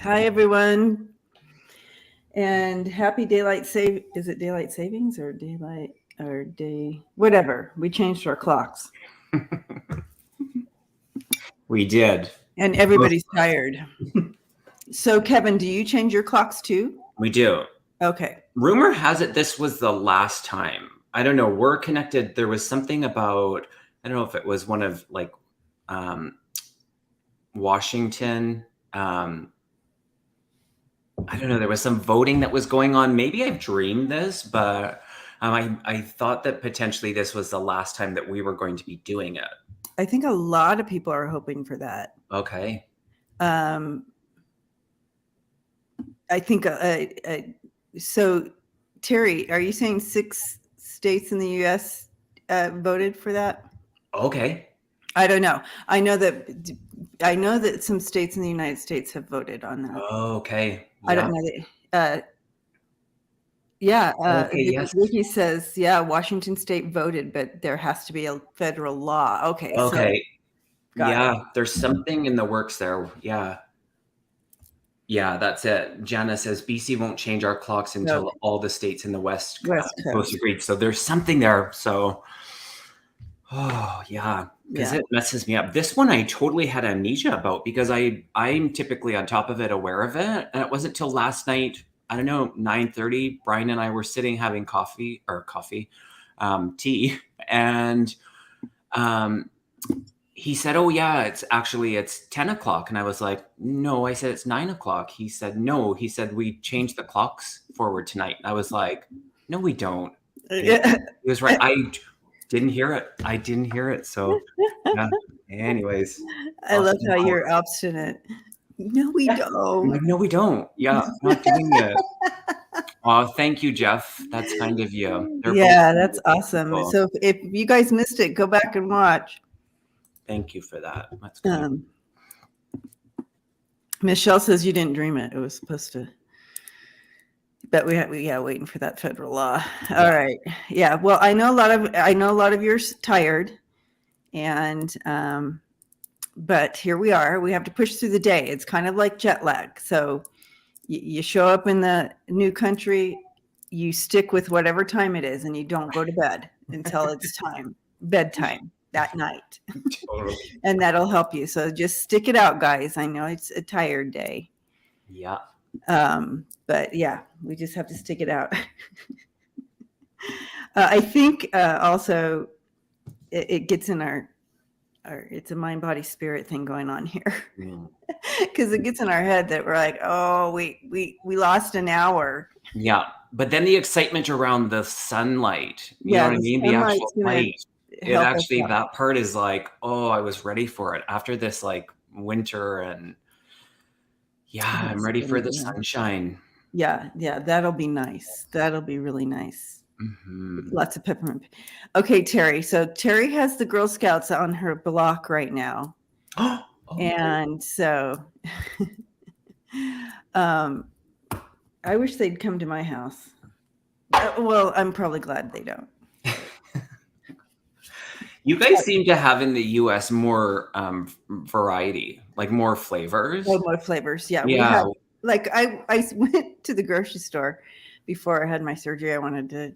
Hi, everyone, and happy daylight save. Is it daylight savings or daylight or day? Whatever. We changed our clocks, We did. and everybody's tired. So, Kevin, do you change your clocks too? We do. Okay. Rumor has it this was the last time. I don't know. We're connected. There was something about, I don't know if it was one of like Washington. I don't know. There was some voting that was going on. Maybe I've dreamed this, but I thought that potentially this was the last time that we were going to be doing it. I think a lot of people are hoping for that. Okay. I think so. Terry, are you saying 6 states in the U.S. Voted for that? Okay. I don't know. I know that some states in the United States have voted on that. Okay. I don't know that. Yeah. Okay, yes. Ricky says, yeah, Washington State voted, but there has to be a federal law. Okay. Okay. So, got it. There's something in the works there. Yeah. Yeah, that's it. Jana says BC won't change our clocks until all the states in the West Coast agreed. So there's something there. So, because it messes me up. This one I totally had amnesia about because I'm typically on top of it, aware of it, and it wasn't till last night. I don't know, 9:30. Brian and I were sitting having tea, and he said, "Oh yeah, it's 10 o'clock." And I was like, "No," I said, "It's 9 o'clock." He said, "No." He said, "We changed the clocks forward tonight." And I was like, "No, we don't." He was right. I didn't hear it. So yeah. Anyways. I love how you're obstinate. No, we don't. No, we don't. Yeah, not doing it. Oh, thank you, Jeff. That's kind of you. That's awesome. People. So if you guys missed it, go back and watch. Thank you for that. That's good. Michelle says you didn't dream it. It was supposed to. But waiting for that federal law. Yeah. All right. Yeah. Well, I know a lot of you're tired, and but here we are. We have to push through the day. It's kind of like jet lag. So you show up in the new country, you stick with whatever time it is, and you don't go to bed until it's bedtime that night. Totally. And that'll help you. So just stick it out, guys. I know it's a tired day. Yeah. But yeah, we just have to stick it out. I think also it gets in our it's a mind, body, spirit thing going on here. Because it gets in our head that we're like, oh, we lost an hour. Yeah. But then the excitement around the sunlight, you know what I mean? The actual light. That part is like, oh, I was ready for it after this like winter, and I'm ready for the sunshine. Yeah, that'll be nice. That'll be really nice. Mm-hmm. Lots of peppermint. Okay, Terry. So Terry has the Girl Scouts on her block right now. And so I wish they'd come to my house. Well, I'm probably glad they don't. You guys seem to have in the U.S. more variety, like more flavors. Oh, more flavors. Yeah. Yeah. We have, like I went to the grocery store before I had my surgery. I wanted to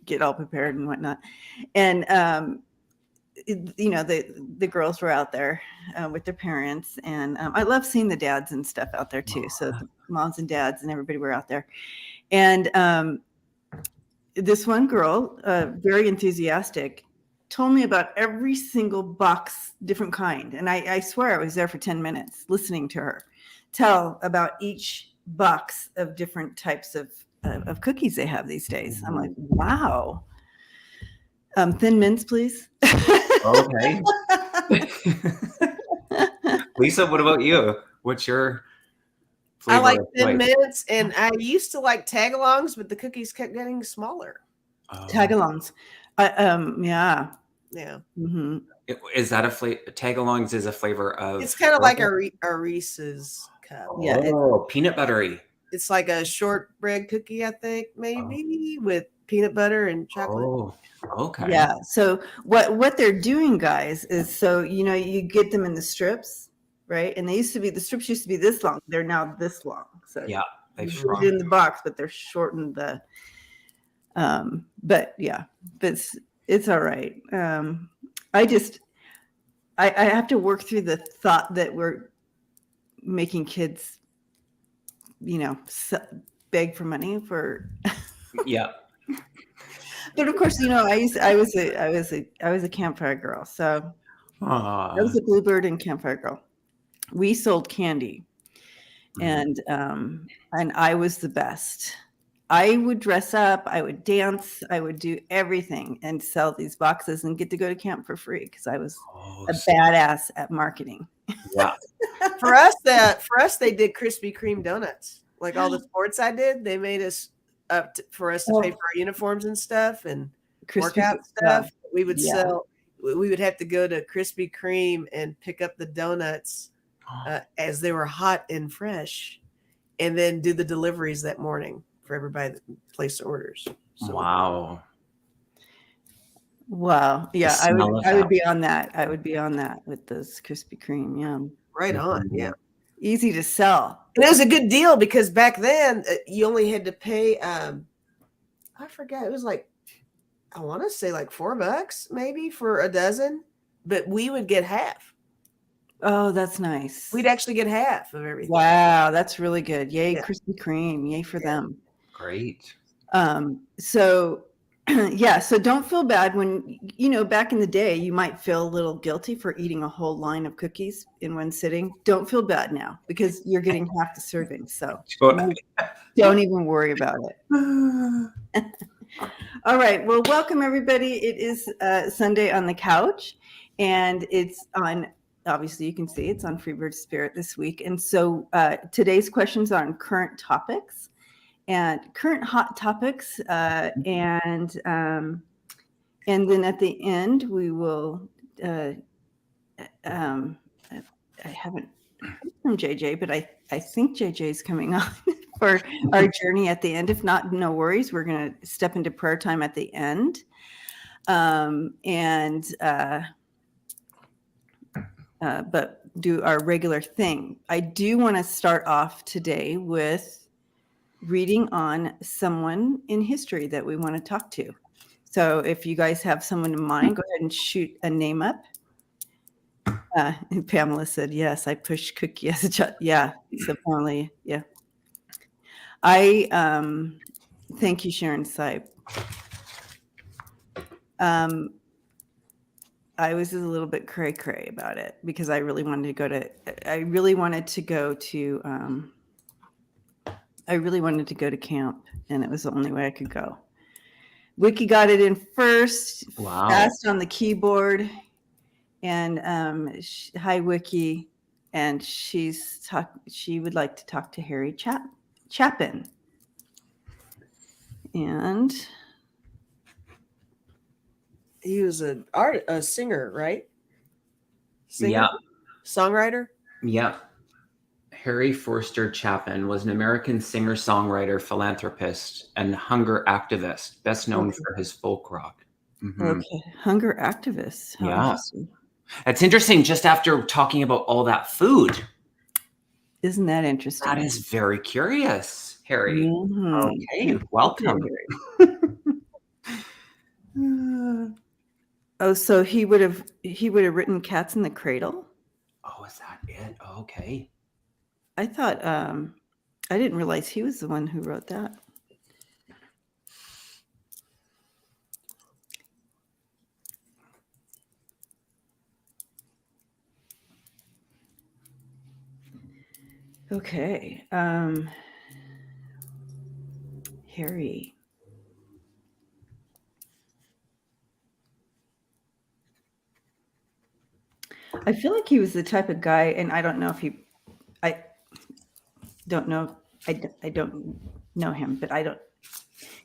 get all prepared and whatnot. And, the girls were out there with their parents. And I love seeing the dads and stuff out there too. So the moms and dads and everybody were out there. And this one girl, very enthusiastic, told me about every single box, different kind. And I swear I was there for 10 minutes listening to her tell about each box of different types of cookies they have these days. I'm like, wow. Thin mints, please. Okay. Lisa, what about you? What's your flavor? I like Thin Mints, and I used to like tagalongs, but the cookies kept getting smaller. Tagalongs. Yeah. Mm-hmm. Is that a flavor? Tagalongs is a flavor of. It's kind of like a Reese's cup. Yeah. Peanut buttery. It's like a shortbread cookie, I think, maybe with peanut butter and chocolate. Oh, okay. Yeah. So what they're doing, guys, is you get them in the strips. right? And the strips used to be this long. They're now this long. So Yeah, they've you put shrunk. it in the box, but they're shortened but yeah, but it's all right. I have to work through the thought that we're making kids, beg for money for. Yeah. But of course, I was a campfire girl. So I was a bluebird and campfire girl. We sold candy, and I was the best. I would dress up, I would dance, I would do everything and sell these boxes and get to go to camp for free because I was a badass at marketing. Yeah. For us, they did Krispy Kreme donuts. Like all the sports I did, they made us for us to pay for our uniforms and stuff and workout stuff. We would sell. We would have to go to Krispy Kreme and pick up the donuts as they were hot and fresh, and then do the deliveries that morning for everybody that placed orders. So, wow. Yeah, I would be on that. I would be on that with those Krispy Kreme. Yeah. Right on. Yeah. Easy to sell. And it was a good deal because back then you only had to pay, I forgot, it was like, I want to say like $4 maybe for a dozen, but we would get half. Oh, that's nice. We'd actually get half of everything. Wow, that's really good. Yay, Krispy Kreme. Yay for them. Great. So yeah, so don't feel bad when, back in the day, you might feel a little guilty for eating a whole line of cookies in one sitting. Don't feel bad now because you're getting half the serving. So don't even worry about it. All right. Well, welcome everybody. It is Sunday on the couch, and it's on, obviously you can see it's on Freebird Spirit this week. And so today's questions are on current topics and current hot topics. And then at the end, we will, I haven't heard from JJ, but I think JJ is coming on for our journey at the end. If not, no worries. We're going to step into prayer time at the end. But do our regular thing. I do want to start off today with reading on someone in history that we want to talk to. So if you guys have someone in mind, go ahead and shoot a name up. And Pamela said, yes, I pushed Cookie as a child. Yeah, so Pamela, yeah. I thank you, Sharon Sipe. I was a little bit cray-cray about it because I really wanted to go to camp, and it was the only way I could go. Wiki got it in first, fast on the keyboard, and hi Wiki, and she would like to talk to Harry Chapin, and he was a singer, right? Singer? Yeah. Songwriter? Yeah. Harry Forster Chapin was an American singer-songwriter, philanthropist, and hunger activist, best known for his folk rock. Okay, hunger activist. How interesting. That's interesting. Just after talking about all that food. Isn't that interesting? That is very curious, Harry. Mm-hmm. Okay, welcome. Oh, so he would have written Cats in the Cradle? Oh, is that it? Okay. I thought I didn't realize he was the one who wrote that. Okay. Harry. I feel like he was the type of guy, and I don't know if I don't know him, but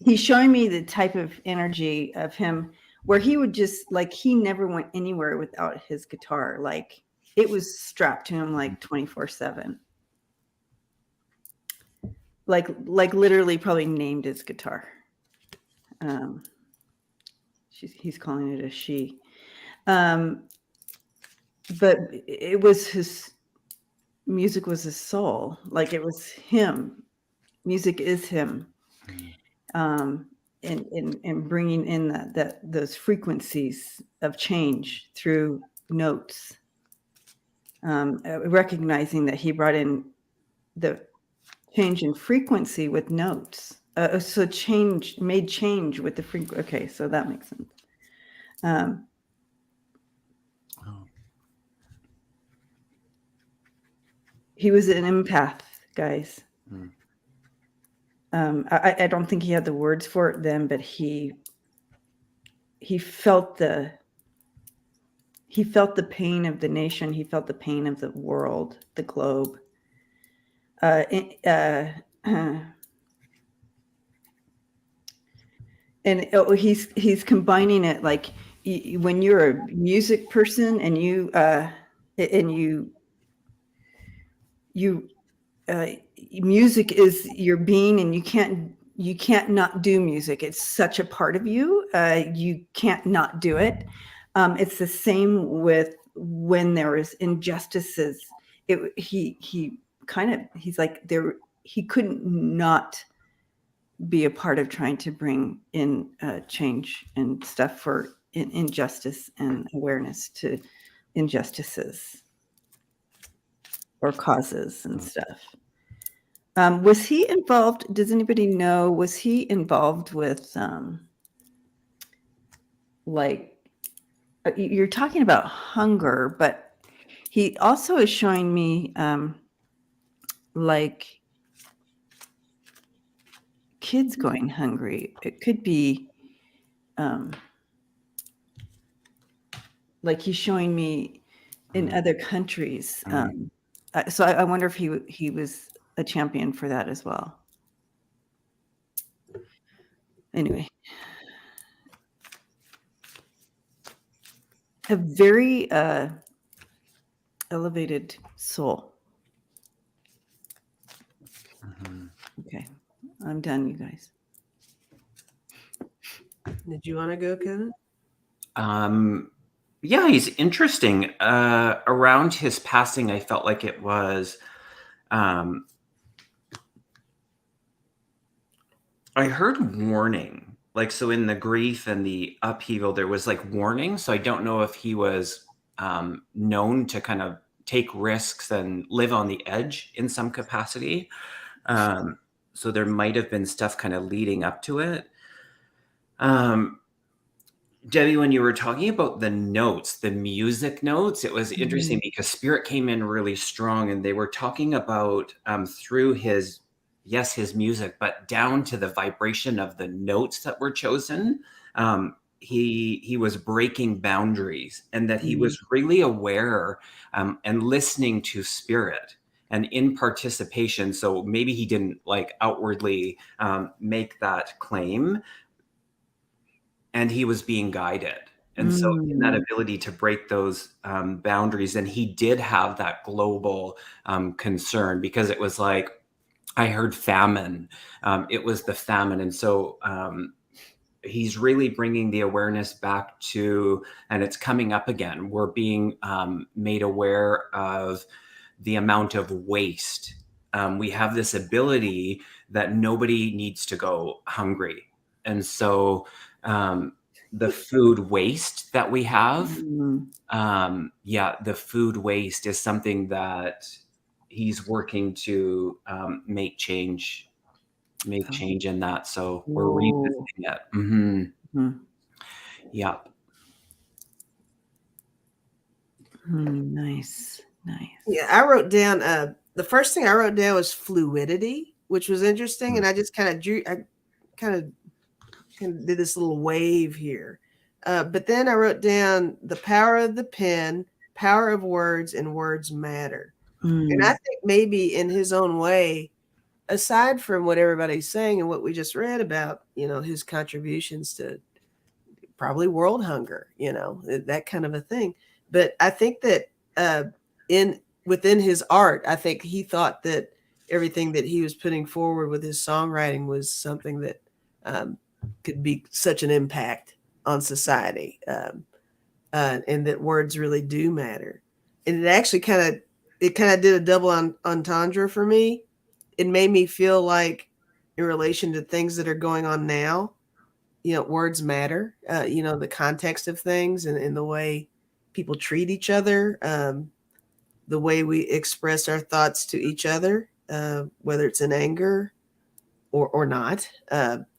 he's showing me the type of energy of him where he would just, like, he never went anywhere without his guitar. Like, it was strapped to him like 24/7. Like literally probably named his guitar. He's calling it a she. But it was his music was his soul. Like it was him. Music is him. And bringing in those frequencies of change through notes, recognizing that he brought in the change in frequency with notes. So made change with the frequency. Okay, so that makes sense. He was an empath, guys. I don't think he had the words for it then, but he felt the pain of the nation. He felt the pain of the world, the globe. And he's combining it, like when you're a music person and you music is your being, and you can't not do music. It's such a part of you. You can't not do it. It's the same with when there is injustices. He's like there. He couldn't not be a part of trying to bring in change and stuff for injustice and awareness to injustices or causes and stuff. Was he involved? Does anybody know? Was he involved with like you're talking about hunger, but he also is showing me like kids going hungry. It could be like he's showing me in other countries. So I wonder if he was a champion for that as well. Anyway, a very elevated soul. Okay, I'm done, you guys. Did you want to go, Kevin? Yeah, he's interesting. Around his passing, I felt like it was. I heard warning, like, so in the grief and the upheaval, there was like warning. So I don't know if he was known to kind of take risks and live on the edge in some capacity. So there might have been stuff kind of leading up to it. Debbie, when you were talking about the notes, the music notes, it was interesting because Spirit came in really strong, and they were talking about through his music, but down to the vibration of the notes that were chosen. He was breaking boundaries, and that he was really aware and listening to Spirit and in participation. So maybe he didn't like outwardly make that claim, and he was being guided. And so in that ability to break those boundaries, and he did have that global concern, because it was like, I heard famine. It was the famine. And so he's really bringing the awareness back to, and it's coming up again. We're being made aware of the amount of waste. We have this ability that nobody needs to go hungry. And so the food waste that we have, the food waste is something that he's working to make change in that. So we're revisiting it. Yeah. Nice. Yeah, I wrote down the first thing I wrote down was fluidity, which was interesting, and I just kind of did this little wave here. But then I wrote down the power of the pen, power of words, and words matter. And I think maybe in his own way, aside from what everybody's saying and what we just read about, his contributions to probably world hunger, that kind of a thing. But I think that within his art, I think he thought that everything that he was putting forward with his songwriting was something that could be such an impact on society, and that words really do matter. And it actually kind of it kind of did a double entendre for me. It made me feel like, in relation to things that are going on now, words matter. The context of things and the way people treat each other, the way we express our thoughts to each other, whether it's in anger or not.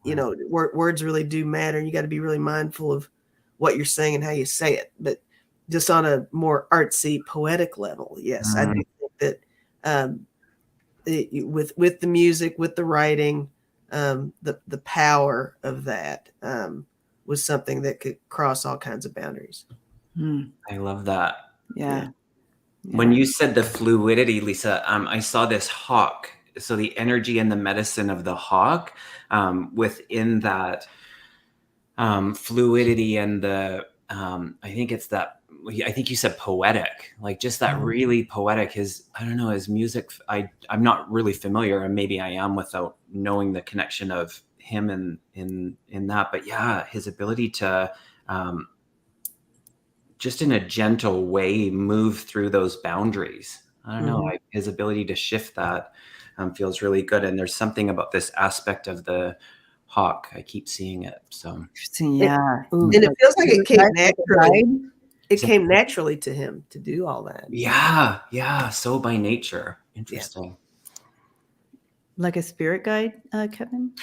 Words really do matter. You got to be really mindful of what you're saying and how you say it. But just on a more artsy, poetic level, yes, I do think that with the music, with the writing, the power of that was something that could cross all kinds of boundaries. I love that. Yeah. When you said the fluidity, Lisa, I saw this hawk. So the energy and the medicine of the hawk within that fluidity and the, I think you said poetic, like just that really poetic. His music. I'm not really familiar, and maybe I am without knowing the connection of him in that. But yeah, his ability to just in a gentle way move through those boundaries. I don't know. His ability to shift that feels really good. And there's something about this aspect of the hawk. I keep seeing it. So interesting. Yeah. And it feels like it came naturally. It came naturally to him to do all that. Yeah. Yeah. So by nature. Interesting. Yeah. Like a spirit guide, Kevin?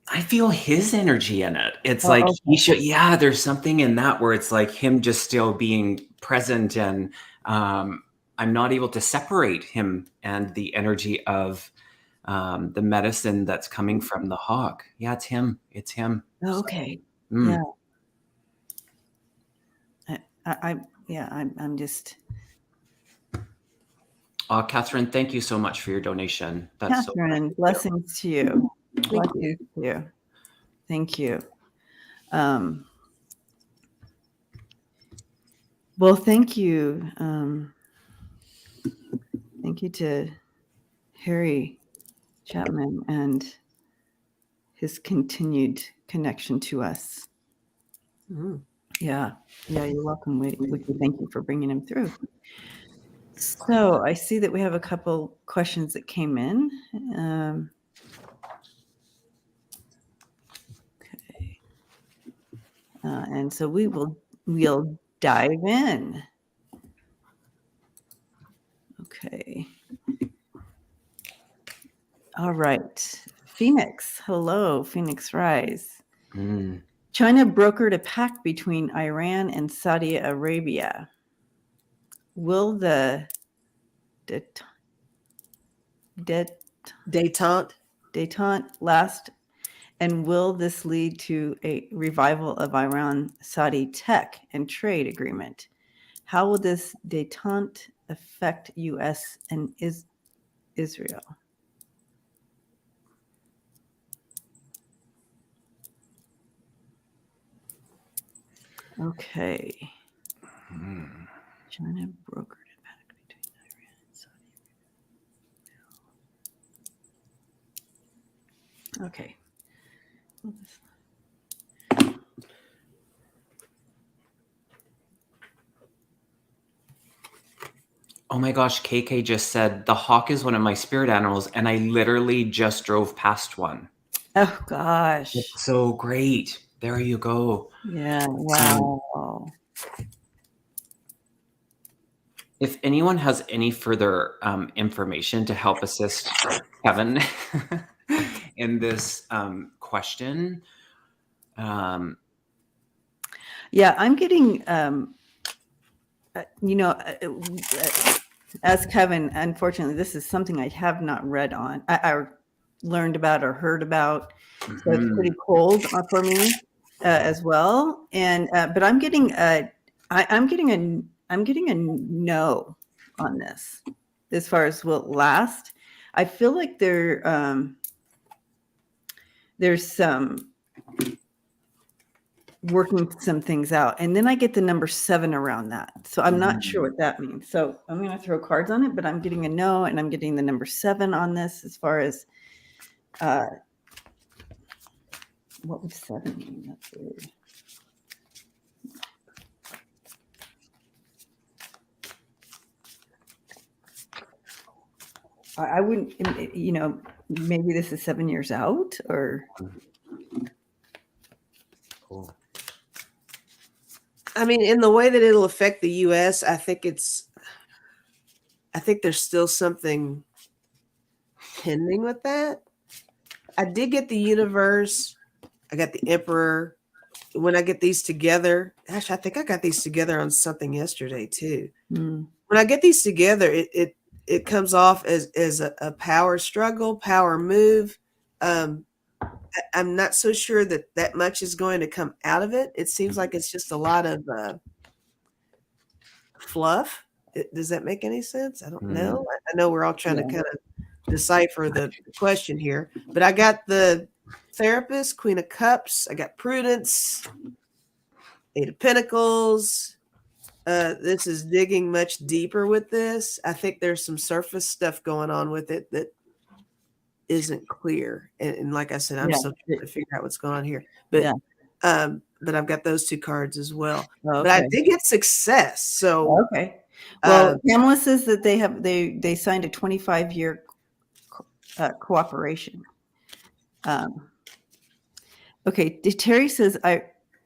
I feel his energy in it. It's like he should, there's something in that where it's like him just still being present, and I'm not able to separate him and the energy of the medicine that's coming from the hawk. Yeah, it's him. It's him. Okay. So, Yeah. I'm just. Catherine, thank you so much for your donation. That's Catherine, blessings to you. Blessings to you. Thank you. Well, thank you. Thank you to Harry Chapman and his continued connection to us. Yeah, you're welcome. We thank you for bringing him through. So I see that we have a couple questions that came in. Okay. And so we'll dive in. Okay. All right. Phoenix. Hello, Phoenix Rise. China brokered a pact between Iran and Saudi Arabia. Will the détente last, and will this lead to a revival of Iran-Saudi tech and trade agreement? How will this détente affect U.S. and Israel? Okay. China brokered a pact between Iran and Saudi Arabia. Okay. Oh my gosh, KK just said the hawk is one of my spirit animals, and I literally just drove past one. Oh gosh. It's so great. There you go. Yeah. Wow. If anyone has any further information to help assist Kevin in this question. Yeah, I'm getting, as Kevin, unfortunately, this is something I have not read on, I learned about or heard about. So it's pretty cold for me as well. And but I'm getting a no on this as far as will it last. I feel like there's some working some things out, and then I get the number 7 around that, so I'm not sure what that means. So I'm going to throw cards on it, but I'm getting a no, and I'm getting the number 7 on this as far as what would 7 mean? That's weird. I wouldn't, maybe this is 7 years out or. Cool. I mean, in the way that it'll affect the U.S., I think there's still something pending with that. I did get the universe. I got the emperor. When I get these together, gosh, I think I got these together on something yesterday too. When I get these together, it comes off as a power struggle, power move. I'm not so sure that much is going to come out of it. It seems like it's just a lot of fluff. Does that make any sense? I don't know. I know we're all trying to kind of decipher the question here, but I got the Therapist, Queen of Cups. I got Prudence, Eight of Pentacles. This is digging much deeper with this. I think there's some surface stuff going on with it that isn't clear. And like I said, I'm still trying to figure out what's going on here. But I've got those two cards as well. Okay. But I did get success. So okay. Well, Pamela says that they signed a 25-year cooperation. Okay, Terry says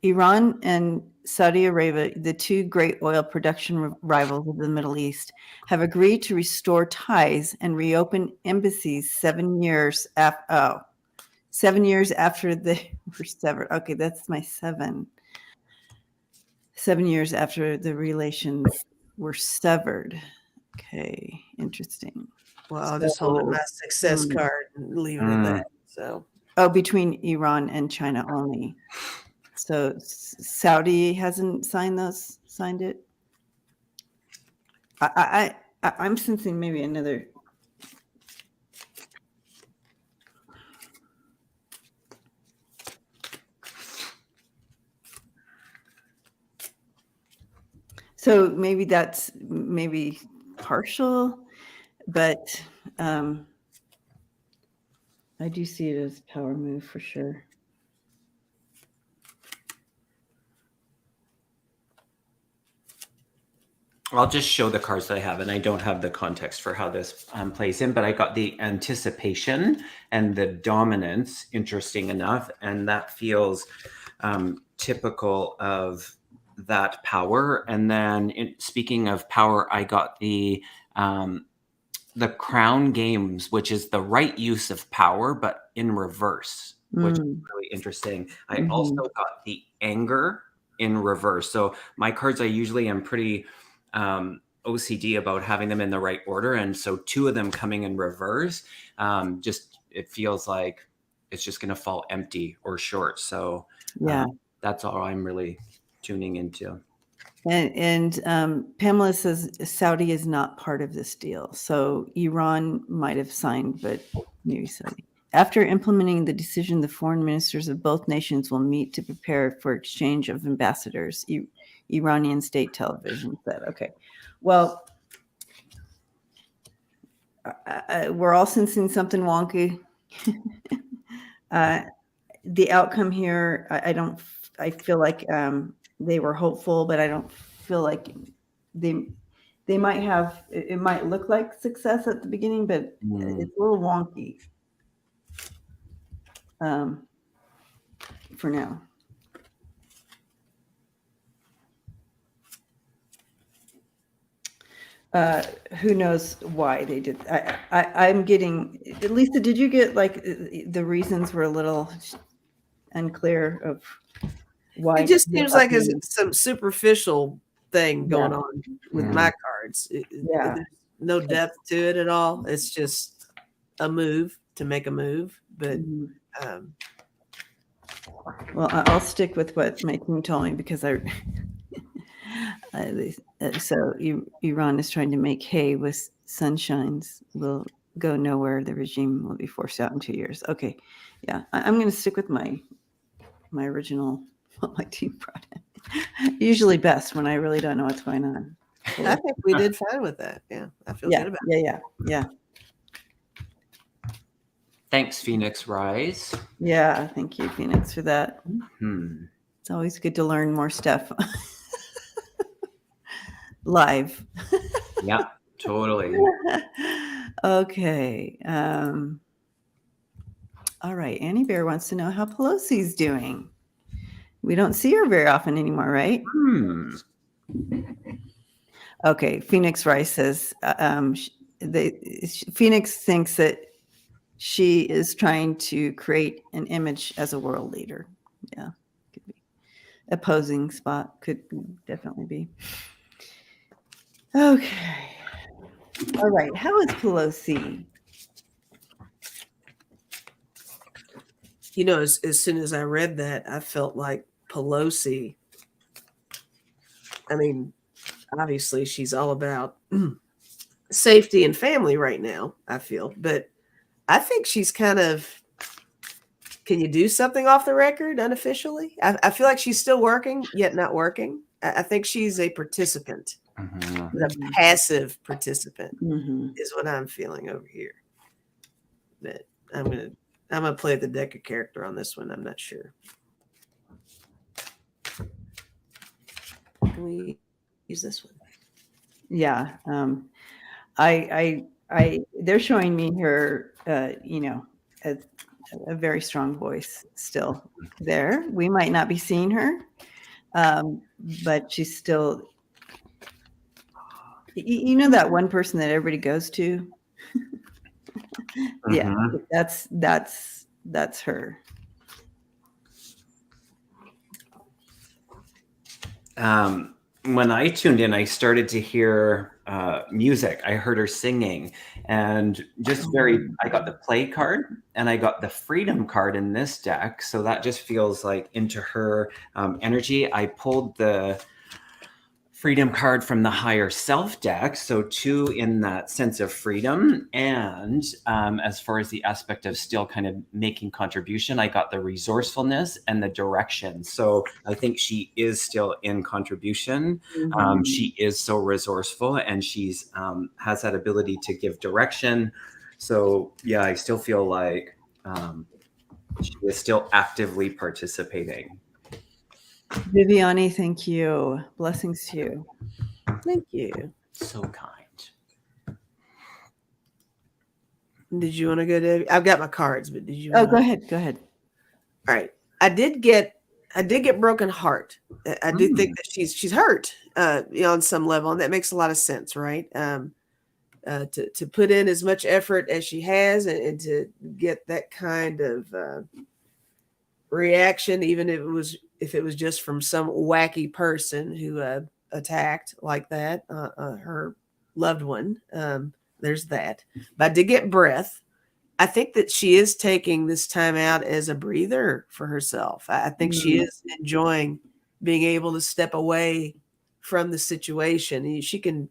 Iran and Saudi Arabia, the two great oil production rivals of the Middle East, have agreed to restore ties and reopen embassies 7 years after. 7 years after they were severed. Okay, that's my 7. 7 years after the relations were severed. Okay, interesting. Well, I'll just hold my success card and leave it at that. So, between Iran and China only. So Saudi hasn't signed it. I'm sensing maybe another. So maybe that's partial, but I do see it as power move for sure. I'll just show the cards that I have, and I don't have the context for how this plays in, but I got the anticipation and the dominance, interesting enough, and that feels typical of that power. And then speaking of power, I got the crown games, which is the right use of power, but in reverse, which is really interesting. I also got the anger in reverse. So my cards, I usually am pretty OCD about having them in the right order. And so 2 of them coming in reverse, it feels like it's just going to fall empty or short. So that's all I'm really tuning into. And Pamela says Saudi is not part of this deal. So Iran might have signed, but maybe Saudi. After implementing the decision, the foreign ministers of both nations will meet to prepare for exchange of ambassadors. Iranian state television said, okay, well, we're all sensing something wonky. The outcome here, I feel like they were hopeful, but I don't feel like they might have, it might look like success at the beginning, but it's a little wonky for now. Who knows why they did. I'm getting, Lisa, did you get like the reasons were a little unclear of why? It just seems like it's some superficial thing going on with my cards. There's no depth to it at all. It's just a move to make a move. But well, I'll stick with what my team told me because so Iran is trying to make hay with sunshines. Will go nowhere. The regime will be forced out in 2 years. Okay, yeah, I'm going to stick with my original, what my team brought in. Usually best when I really don't know what's going on. So, I think we did fine with that. Yeah, I feel good about it. Yeah. Thanks, Phoenix Rise. Yeah, thank you, Phoenix, for that. It's always good to learn more stuff. Live. Yeah, totally. Okay. All right. Annie Bear wants to know how Pelosi's doing. We don't see her very often anymore, right? Okay. Phoenix Rice says Phoenix thinks that she is trying to create an image as a world leader. Yeah, could be. Opposing spot could definitely be. Okay. All right. How is Pelosi? You know, as soon as I read that, I felt like Pelosi. I mean, obviously, she's all about safety and family right now, I feel. But I think she's kind of, can you do something off the record unofficially? I feel like she's still working, yet not working. I think she's a participant, a passive participant is what I'm feeling over here. But I'm gonna play the Decker character on this one. I'm not sure. Can we use this one? Yeah. They're showing me her, as a very strong voice still there. We might not be seeing her, but she's still, you know, that one person that everybody goes to. Yeah, that's her. When I tuned in, I started to hear music. I heard her singing, and I got the play card and I got the freedom card in this deck. So that just feels like into her energy. I pulled the freedom card from the higher self deck. So 2 in that sense of freedom. And as far as the aspect of still kind of making contribution, I got the resourcefulness and the direction. So I think she is still in contribution. She is so resourceful, and she's has that ability to give direction. So yeah, I still feel like she is still actively participating. Viviani, thank you. Blessings to you. Thank you. So kind. Did you want to go, Debbie? I've got my cards, but did you? Go ahead. Go ahead. All right. I did get broken heart. I do think that she's hurt, on some level, and that makes a lot of sense, right? To put in as much effort as she has, and to get that kind of reaction, even if it was just from some wacky person who attacked like that, her loved one. There's that. But I did get breath. I think that she is taking this time out as a breather for herself. I think she is enjoying being able to step away from the situation. And she can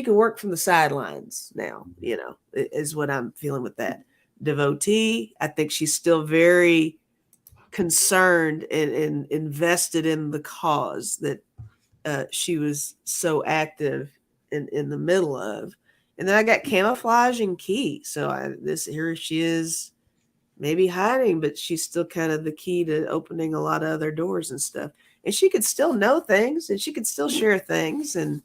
work from the sidelines now, is what I'm feeling with that. Devotee, I think she's still very concerned and invested in the cause that she was so active in the middle of. And then I got camouflage and key. So here she is, maybe hiding, but she's still kind of the key to opening a lot of other doors and stuff. And she could still know things, and she could still share things. And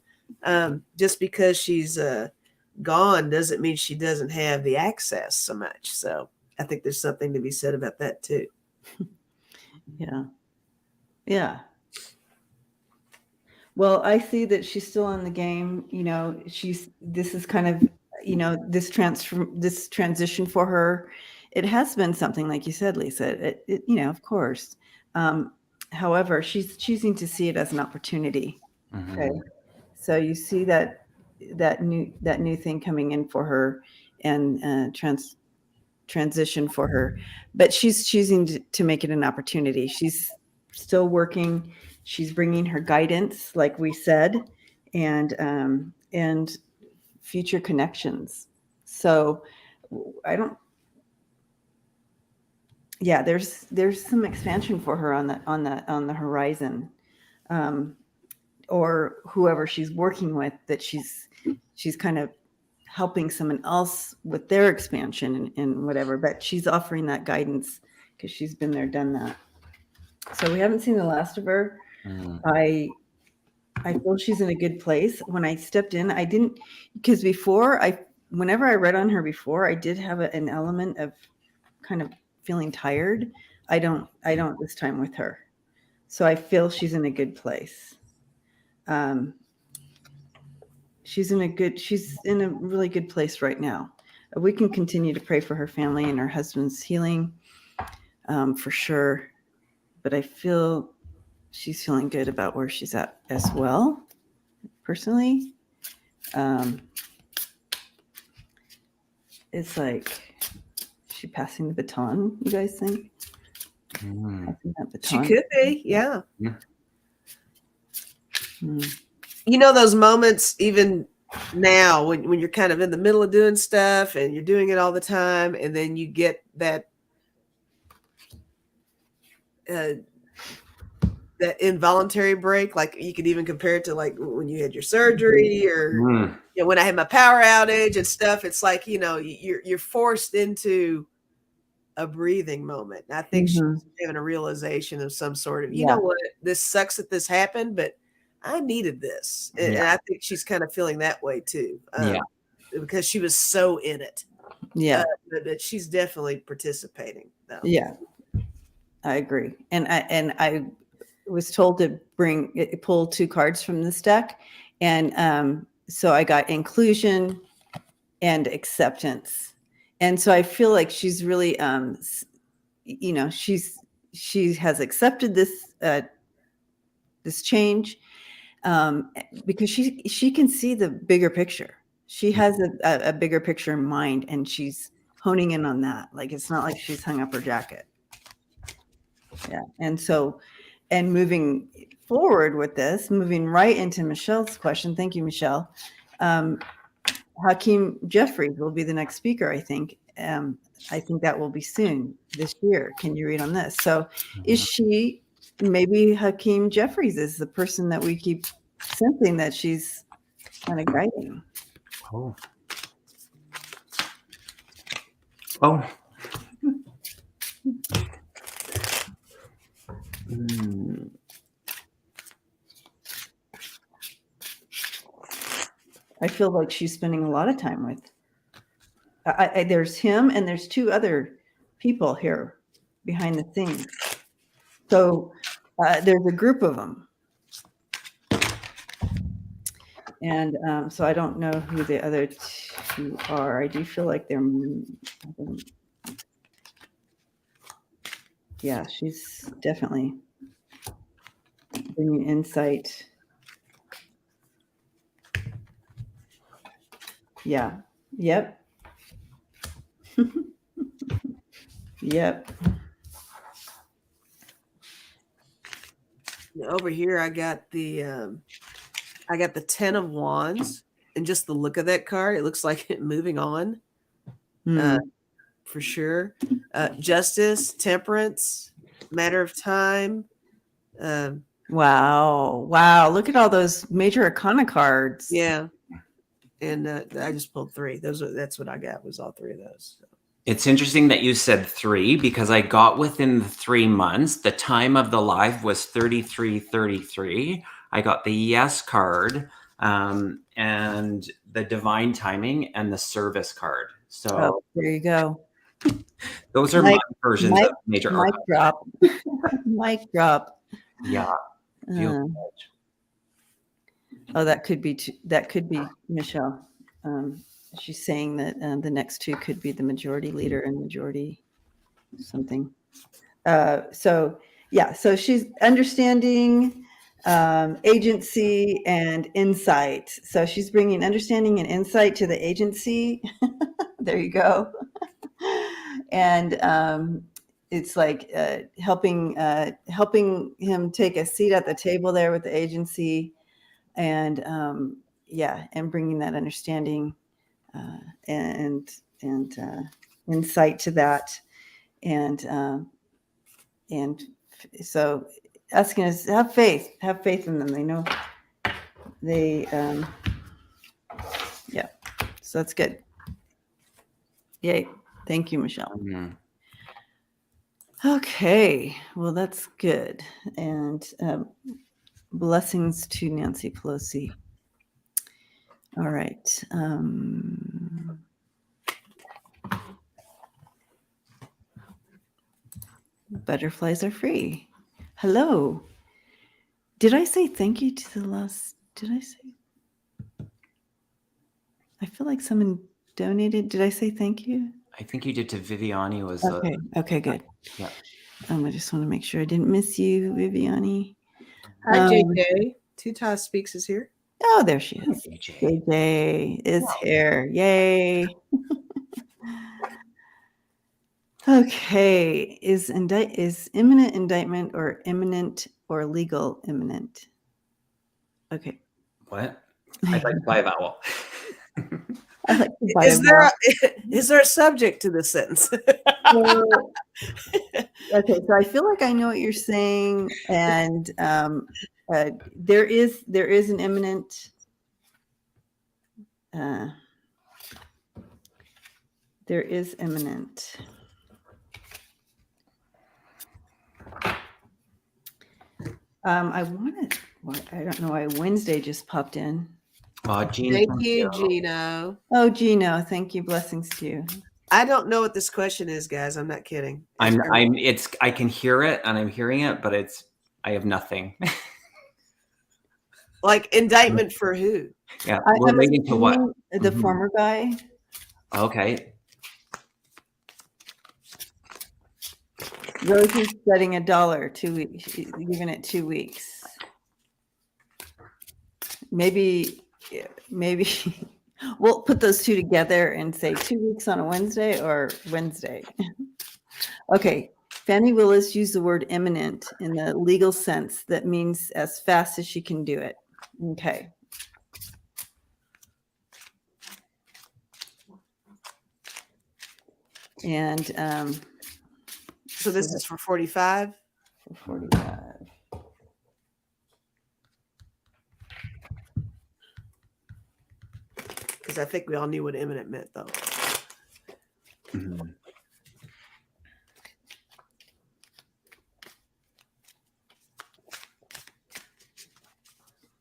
just because she's gone doesn't mean she doesn't have the access so much. So I think there's something to be said about that too. Yeah. Yeah. Well, I see that she's still in the game. This is kind of, this transition for her. It has been something, like you said, Lisa, of course. However, she's choosing to see it as an opportunity. Okay. So you see that new thing coming in for her, and transition for her, but she's choosing to make it an opportunity. She's still working. She's bringing her guidance, like we said, and future connections. So there's some expansion for her on the horizon, or whoever she's working with, that she's kind of helping someone else with their expansion and whatever, but she's offering that guidance because she's been there, done that. So we haven't seen the last of her. I feel she's in a good place. When I stepped in, I didn't, because before I whenever I read on her before, I did have an element of kind of feeling tired. I don't this time with her. So I feel she's in a good place. She's in a really good place right now. We can continue to pray for her family and her husband's healing, for sure. But I feel she's feeling good about where she's at as well, personally. It's like, she passing the baton, you guys think? Passing that baton? She could be, yeah. Hmm. You know, those moments, even now, when you're kind of in the middle of doing stuff and you're doing it all the time, and then you get that that involuntary break. Like, you could even compare it to like when you had your surgery, or you know, when I had my power outage and stuff. It's like, you know, you're forced into a breathing moment. And I think she's having a realization of some sort of, you know what, this sucks that this happened, but I needed this. And I think she's kind of feeling that way too. Because she was so in it. Yeah. But she's definitely participating though. Yeah. I agree. And I was told to pull 2 cards from this deck. And so I got inclusion and acceptance. And so I feel like she's really, you know, she has accepted this, this change, because she can see the bigger picture. She has a bigger picture in mind, and she's honing in on that. Like, it's not like she's hung up her jacket. Yeah. And so, and moving forward with this, moving right into Michelle's question. Thank you, Michelle. Hakeem Jeffries will be the next speaker, I think. I think that will be soon this year. Can you read on this? So is she, maybe Hakeem Jeffries is the person that we keep sensing that she's kind of guiding. Oh. I feel like she's spending a lot of time with. There's him and there's 2 other people here behind the scenes. So there's a group of them. And so I don't know who the other 2 are. I do feel like they're, yeah, she's definitely bringing insight. Yeah. Yep. Yep. Over here, I got the 10 of Wands, and just the look of that card, it looks like it moving on, for sure. Justice, Temperance, Matter of Time. Wow. Look at all those major arcana cards. Yeah. And I just pulled 3. That's what I got, was all 3 of those. So. It's interesting that you said 3, because I got within the 3 months. The time of the live was 3333. I got the yes card, and the divine timing, and the service card. So there you go. Those are my versions of major mic drop. Mic drop. Yeah. Oh, that could be Michelle. She's saying that the next 2 could be the majority leader and majority something. So she's understanding, agency, and insight. So she's bringing understanding and insight to the agency. There you go. And it's like helping him take a seat at the table there with the agency, and and bringing that understanding and insight to that, and so asking us, have faith in them. They know so that's good. Yay. Thank you, Michelle. Mm-hmm. Okay, well, that's good. And blessings to Nancy Pelosi. All right. Butterflies are free. Hello. Did I say thank you to the last? Did I say? I feel like someone donated. Did I say thank you? I think you did to Viviani. Was okay. Okay, good. Yeah. I just want to make sure I didn't miss you, Viviani. Hi, JJ. Two Ties Speaks is here. Oh, there she is. AJ. JJ is here. Yay. Okay. Is imminent indictment or imminent or legal imminent? Okay. What? I'd like to buy a vowel. I like to buy Is there a subject to this sentence? So, okay, so I feel like I know what you're saying, and there is an imminent. There is imminent. I wanted. I don't know why Wednesday just popped in. Gina, thank you, Gino. Oh, Gino, thank you. Blessings to you. I don't know what this question is, guys. I'm not kidding. I can hear it and I'm hearing it, but I have nothing. Like indictment for who? Yeah, relating to what? The former guy. Okay. Rosie's setting $1 2 weeks, giving it 2 weeks. Maybe we'll put those two together and say 2 weeks on a Wednesday or Wednesday. Okay. Fannie Willis used the word imminent in the legal sense that means as fast as she can do it. Okay. And so this is for 45? For 45. Because I think we all knew what imminent meant, though. Mm-hmm.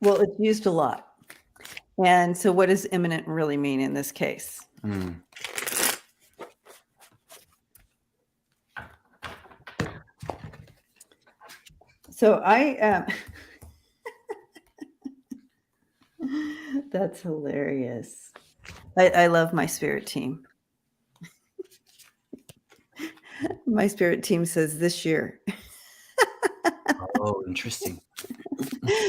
Well, it's used a lot. And so what does imminent really mean in this case? Mm. So that's hilarious. I love my spirit team. My spirit team says this year. Oh, interesting.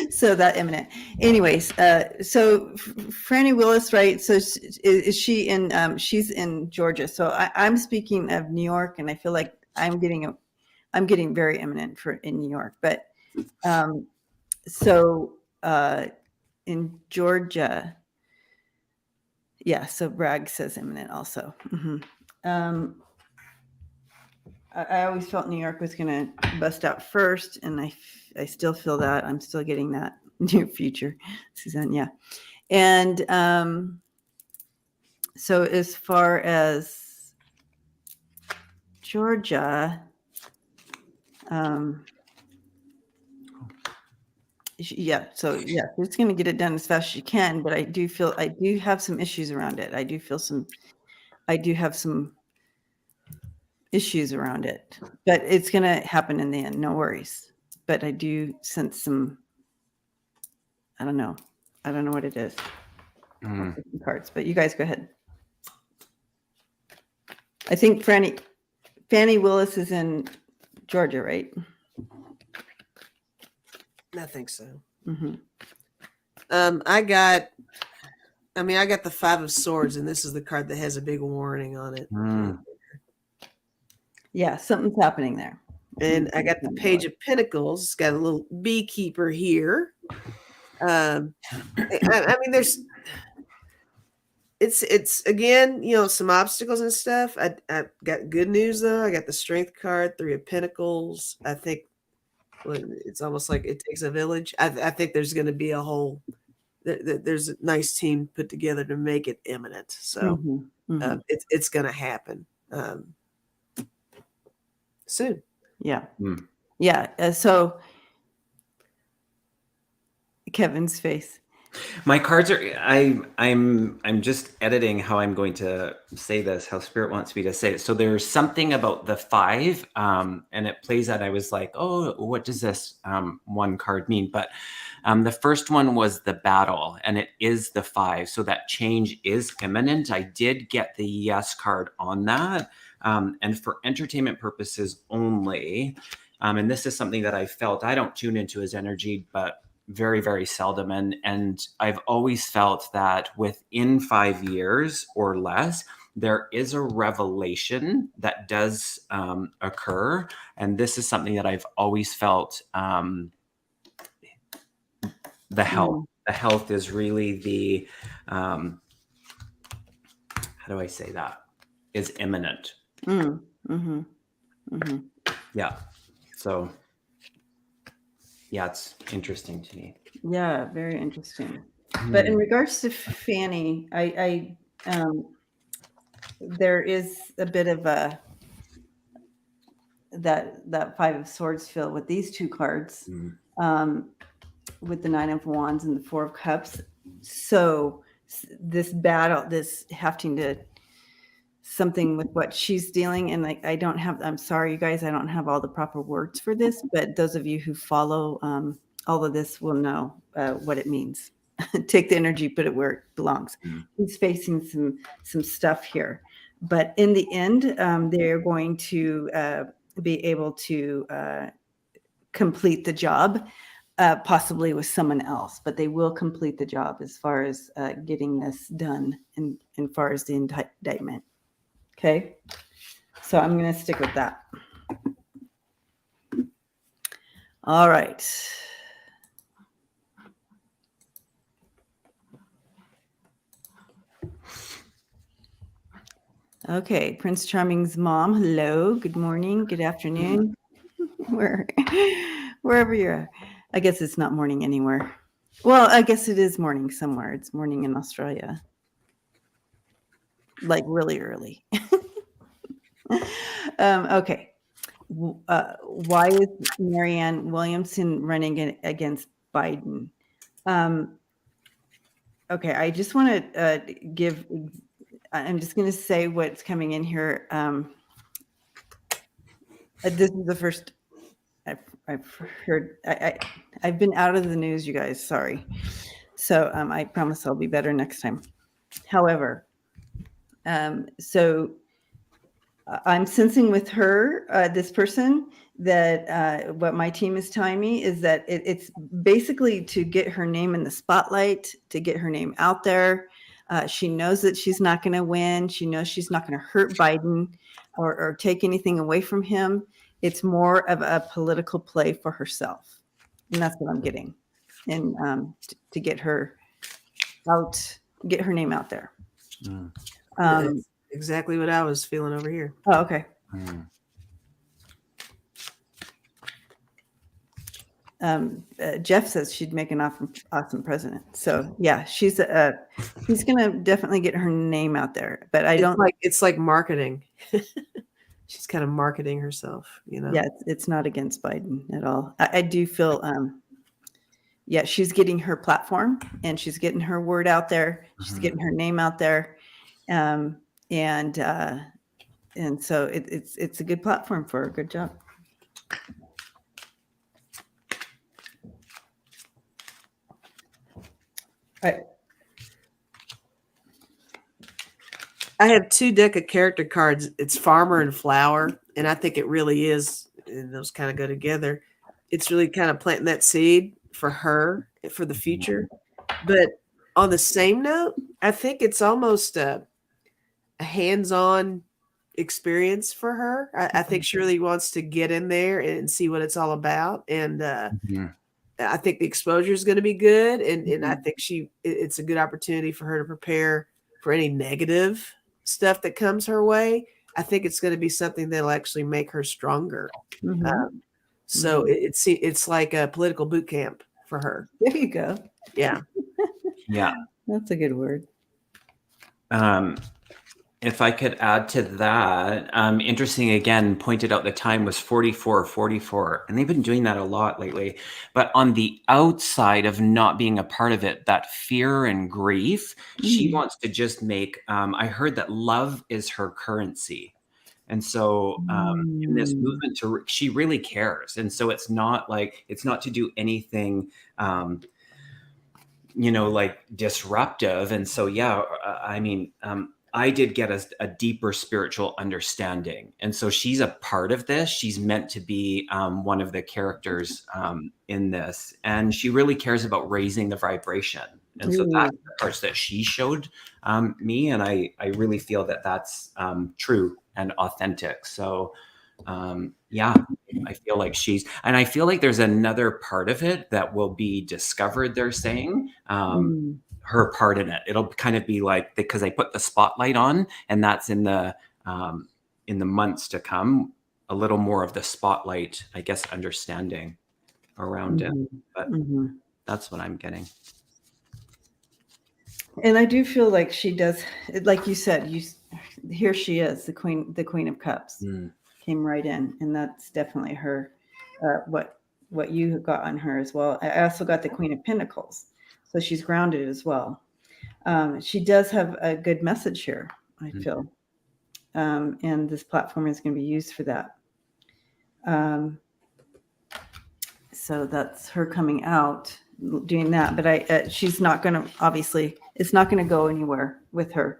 So that imminent. Anyways, so Franny Willis, right? So is she in? She's in Georgia. So I'm speaking of New York, and I feel like I'm getting very imminent in New York. But so in Georgia, yeah. So Bragg says imminent also. Mm-hmm. I always felt New York was going to bust out first, and I still feel that. I'm still getting that near future, Suzanne. Yeah. And so as far as Georgia, yeah. So yeah, it's going to get it done as fast as you can. But I do have some issues around it. I do have some issues around it, but it's going to happen in the end. No worries. But I do sense some, I don't know what it is. Cards, but you guys go ahead. I think Fannie Willis is in Georgia, right? I think so. Mm-hmm. I got the 5 of Swords, and this is the card that has a big warning on it. Yeah, something's happening there. And I got the Page of Pentacles. It's got a little beekeeper here. I mean, it's again, some obstacles and stuff. I got good news though. I got the Strength card, 3 of Pentacles. I think it's almost like it takes a village. I think there's going to be there's a nice team put together to make it imminent. So it's going to happen soon. Yeah. Yeah. So Kevin's face. My cards are. I'm just editing how I'm going to say this. How Spirit wants me to say it. So there's something about the 5, and it plays out. I was like, oh, what does this one card mean? But the first one was the battle, and it is the 5. So that change is imminent. I did get the yes card on that, and for entertainment purposes only. And this is something that I felt. I don't tune into his energy, but very, very seldom. And I've always felt that within 5 years or less, there is a revelation that does occur. And this is something that I've always felt. The health. The health is really the, how do I say that? Is imminent. Yeah. So, yeah, it's interesting to me. Yeah, very interesting. But in regards to Fanny, I there is a bit of a that 5 of Swords feel with these 2 cards, with the 9 of Wands and the 4 of Cups. So this battle, this having to something with what she's dealing, and like I'm sorry, you guys, I don't have all the proper words for this, but those of you who follow all of this will know what it means. Take the energy, put it where it belongs. He's facing some stuff here, but in the end, they're going to be able to complete the job, possibly with someone else, but they will complete the job as far as getting this done in far as the indictment. Okay, so I'm going to stick with that. All right. Okay, Prince Charming's mom. Hello. Good morning. Good afternoon. Wherever you're at. I guess it's not morning anywhere. Well, I guess it is morning somewhere. It's morning in Australia. Like really early. Okay. Why is Marianne Williamson running against Biden? Okay, I just want to give. I'm just going to say what's coming in here. This is the first I've heard. I've been out of the news, you guys. Sorry. So I promise I'll be better next time. However, so I'm sensing with her, this person, that what my team is telling me is that it's basically to get her name in the spotlight, to get her name out there. She knows that she's not going to win. She knows she's not going to hurt Biden or take anything away from him. It's more of a political play for herself. And that's what I'm getting. And to get her out, get her name out there. That's exactly what I was feeling over here. Oh, okay. Jeff says she'd make an awesome president. So yeah, she's going to definitely get her name out there. But it's like marketing. She's kind of marketing herself, Yeah, it's not against Biden at all. I do feel, yeah, she's getting her platform and she's getting her word out there. She's getting her name out there, and so it's a good platform for her. Good job. All right. I have 2 deck of character cards. It's Farmer and Flower, and I think it really is, and those kind of go together. It's really kind of planting that seed for her for the future. But on the same note, I think it's almost a hands-on experience for her. I think she really wants to get in there and see what it's all about. And I think the exposure is going to be good. And I think it's a good opportunity for her to prepare for any negative stuff that comes her way. I think it's going to be something that'll actually make her stronger. So it's like a political boot camp for her. There you go. Yeah. Yeah. That's a good word. If I could add to that, interesting again, pointed out the time was 44:44, and they've been doing that a lot lately. But on the outside of not being a part of it, that fear and grief, she wants to just make, I heard that love is her currency. And so in this movement, she really cares. And so it's not to do anything, like disruptive. And so, yeah, I mean, I did get a deeper spiritual understanding. And so she's a part of this. She's meant to be one of the characters in this. And she really cares about raising the vibration. And so that's the parts that she showed me. And I really feel that that's true and authentic. So, yeah, I feel like I feel like there's another part of it that will be discovered, they're saying. Her part in it. It'll kind of be like, because I put the spotlight on, and that's in the months to come, a little more of the spotlight, I guess, understanding around it. But that's what I'm getting. And I do feel like she does, like you said, here she is, the Queen of Cups came right in, and that's definitely her. What you got on her as well. I also got the Queen of Pentacles. So she's grounded as well. She does have a good message here, I feel. And this platform is going to be used for that. So that's her coming out, doing that. But she's not going to, obviously, it's not going to go anywhere with her.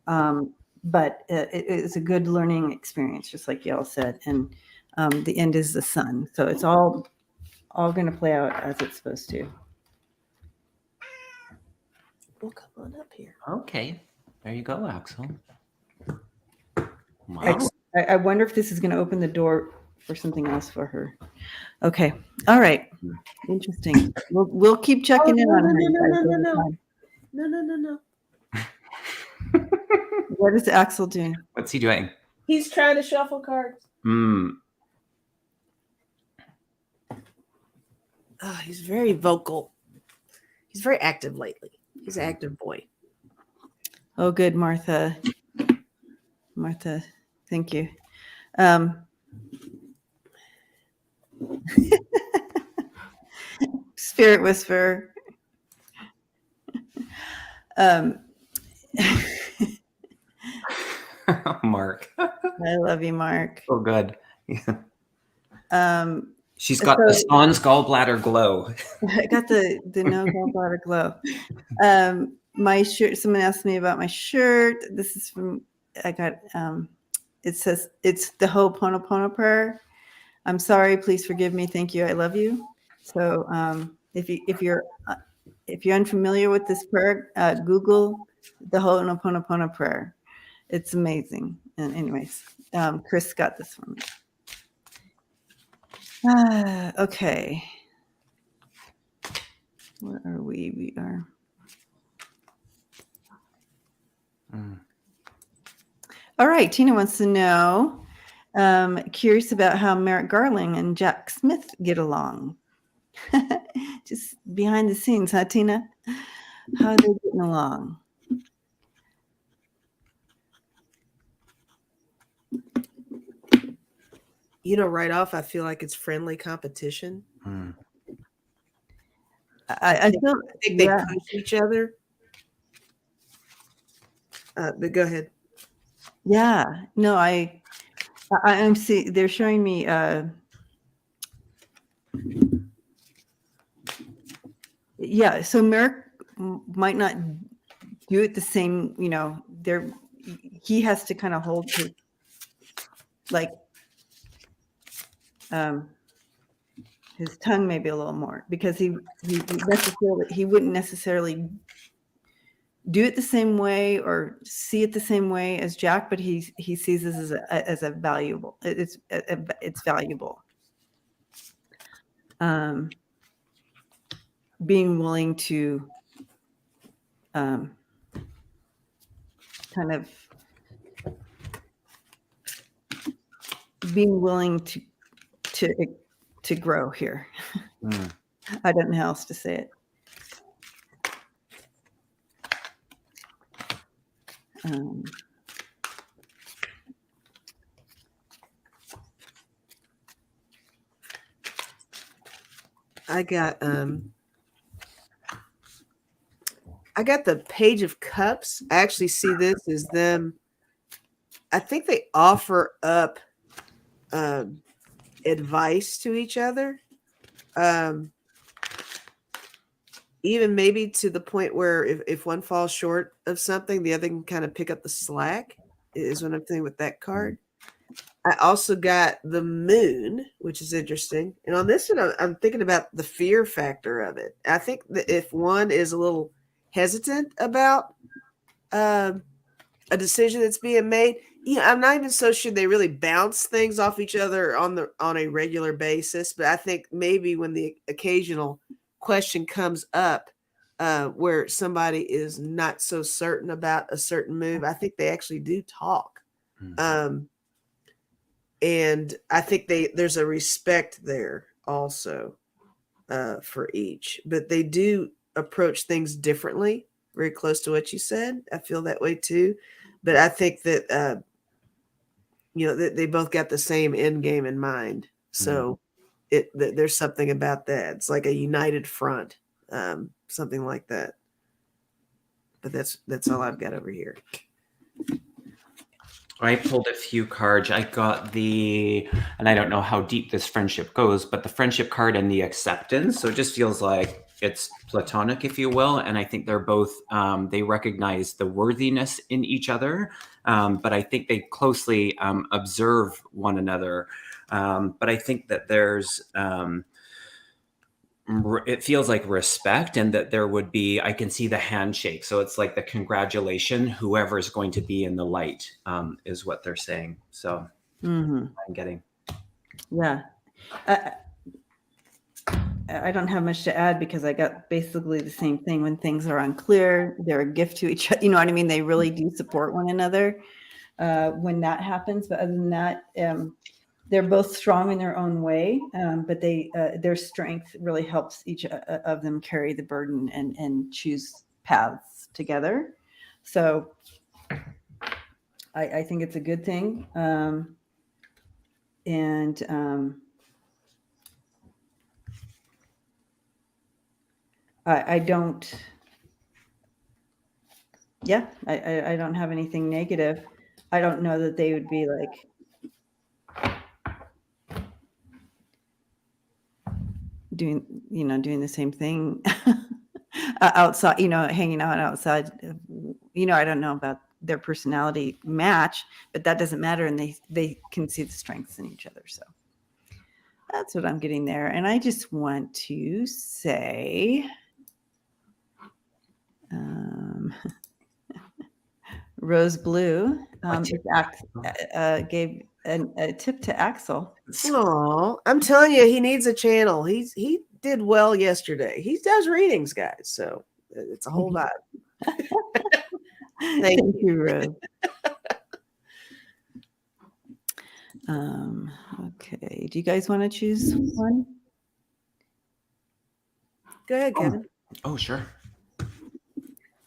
But it's a good learning experience, just like y'all said. And the end is the sun. So it's all going to play out as it's supposed to. Well, come on up here. Okay. There you go, Axel. Wow. I wonder if this is going to open the door for something else for her. Okay. All right. Interesting. We'll keep checking in on her. No. What is Axel doing? What's he doing? He's trying to shuffle cards. He's very vocal. He's very active lately. He's an active boy. Oh, good, Martha. Martha, thank you. Spirit whisperer. Mark. I love you, Mark. Oh, good. Yeah. She's got the Swan's gallbladder glow. I got the no gallbladder glow. My shirt. Someone asked me about my shirt. This is from. I got. It says it's the Ho'oponopono prayer. I'm sorry. Please forgive me. Thank you. I love you. So if you're unfamiliar with this prayer, Google the Ho'oponopono prayer. It's amazing. And anyways, Chris got this one. Okay. Where are we? We are. All right. Tina wants to know, curious about how Merrick Garland and Jack Smith get along. Just behind the scenes, huh, Tina? How are they getting along? Right off, I feel like it's friendly competition. I think they push each other. But go ahead. Yeah. No, I'm see. They're showing me. Yeah. So Merrick might not do it the same. He has to kind of hold his, like, his tongue maybe a little more, because he wouldn't necessarily do it the same way or see it the same way as Jack, but he sees this as a valuable. It's valuable. Being willing to kind of being willing to grow here. I don't know how else to say it. I got the Page of Cups. I actually see this as them. I think they offer up advice to each other. Even maybe to the point where if one falls short of something, the other can kind of pick up the slack, is what I'm thinking with that card. I also got the Moon, which is interesting. And on this one, I'm thinking about the fear factor of it. I think that if one is a little hesitant about a decision that's being made, I'm not even so sure they really bounce things off each other on a regular basis. But I think maybe when the occasional question comes up where somebody is not so certain about a certain move, I think they actually do talk. Mm-hmm. And I think there's a respect there also for each, but they do approach things differently. Very close to what you said. I feel that way too, but I think that they both got the same end game in mind. So there's something about that. It's like a united front, something like that. But that's all I've got over here. I pulled a few cards. I got and I don't know how deep this friendship goes, but the friendship card and the acceptance. So it just feels like it's platonic, if you will. And I think they're both, they recognize the worthiness in each other. But I think they closely observe one another. But I think that there's, it feels like respect, and that there would be, I can see the handshake. So it's like the congratulation, whoever is going to be in the light, is what they're saying. So I'm getting. Yeah. I don't have much to add because I got basically the same thing. When things are unclear, they're a gift to each other. You know what I mean? They really do support one another when that happens. But other than that, they're both strong in their own way, but their strength really helps each of them carry the burden and choose paths together. So I think it's a good thing. I don't have anything negative. I don't know that they would be like doing the same thing outside, hanging out outside. I don't know about their personality match, but that doesn't matter. And they can see the strengths in each other. So that's what I'm getting there. And I just want to say, Rose Blue gave a tip to Axel. Oh, I'm telling you, he needs a channel. He did well yesterday. He does readings, guys. So it's a whole vibe. Thank you, Rose. Okay. Do you guys want to choose one? Go ahead, Kevin. Oh, sure.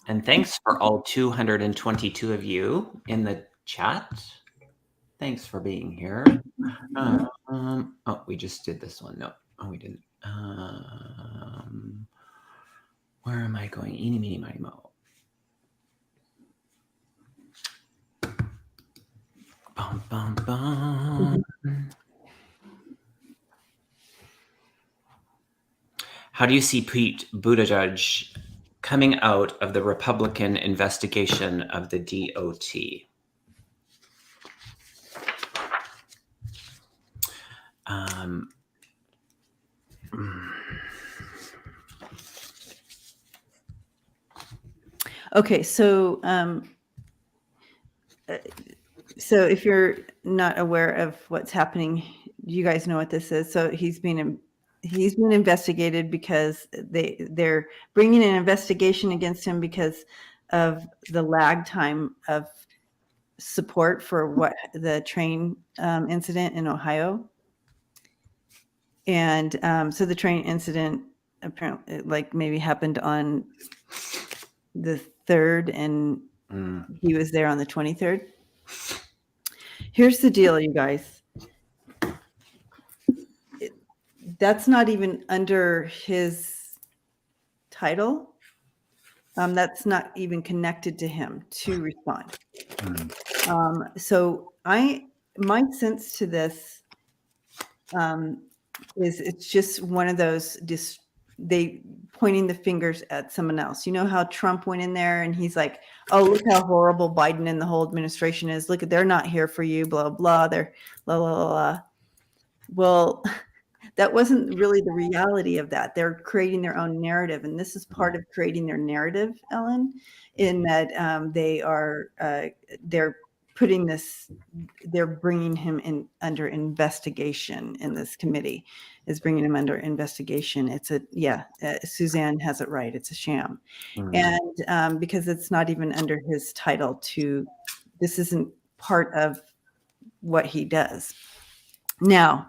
And thanks for all 222 of you in the chat. Thanks for being here. We just did this one. No, we didn't. Where am I going? Eeny, meeny, miny, mo. Bum, bum, bum. How do you see Pete Buttigieg coming out of the Republican investigation of the DOT? Okay, so if you're not aware of what's happening, you guys know what this is. So he's been investigated because they're bringing an investigation against him because of the lag time of support for what the train incident in Ohio. And so the train incident apparently maybe happened on the 3rd, and he was there on the 23rd. Here's the deal, you guys. that's not even under his title. That's not even connected to him to respond. So my sense to this is it's just one of those they pointing the fingers at someone else. You know how Trump went in there and he's like, oh, look how horrible Biden and the whole administration is. Look, they're not here for you, blah, blah. They're blah, blah, blah, blah. Well, that wasn't really the reality of that. They're creating their own narrative. And this is part of creating their narrative, Ellen, in that they're putting this, they're bringing him in under investigation in this committee, is bringing him under investigation. It's Suzanne has it right. It's a sham. And because it's not even under his title this isn't part of what he does. Now,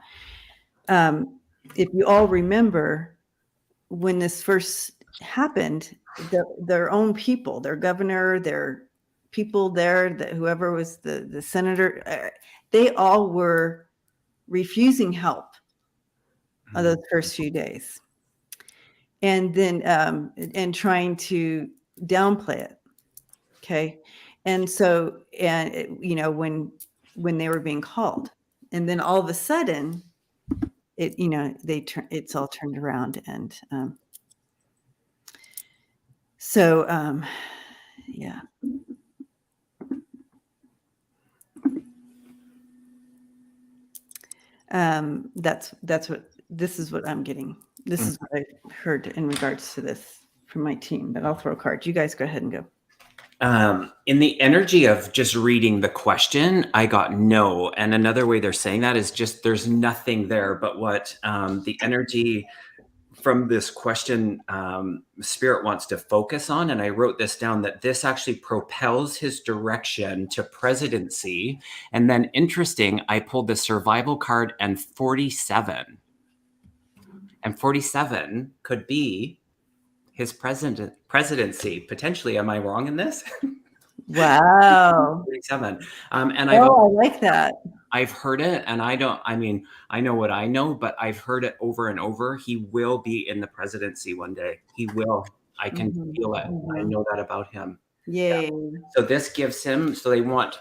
if you all remember when this first happened, their own people, their governor, their people there, whoever was the senator, they all were refusing help on those first few days, and then and trying to downplay it. Okay, and so when they were being called, and then all of a sudden, it's all turned around, and yeah. That's what this is what I'm getting. This is what I heard in regards to this from my team, but I'll throw cards. You guys go ahead and go. In the energy of just reading the question, I got no. And another way they're saying that is just there's nothing there. But what the energy from this question Spirit wants to focus on, and I wrote this down, that this actually propels his direction to presidency. And then interesting, I pulled the survival card and 47. And 47 could be his presidency potentially. Am I wrong in this? Wow. 47. I like that. I've heard it, and I know what I know, but I've heard it over and over. He will be in the presidency one day. He will. I can feel it. I know that about him. Yay. Yeah. So this gives him, so they want,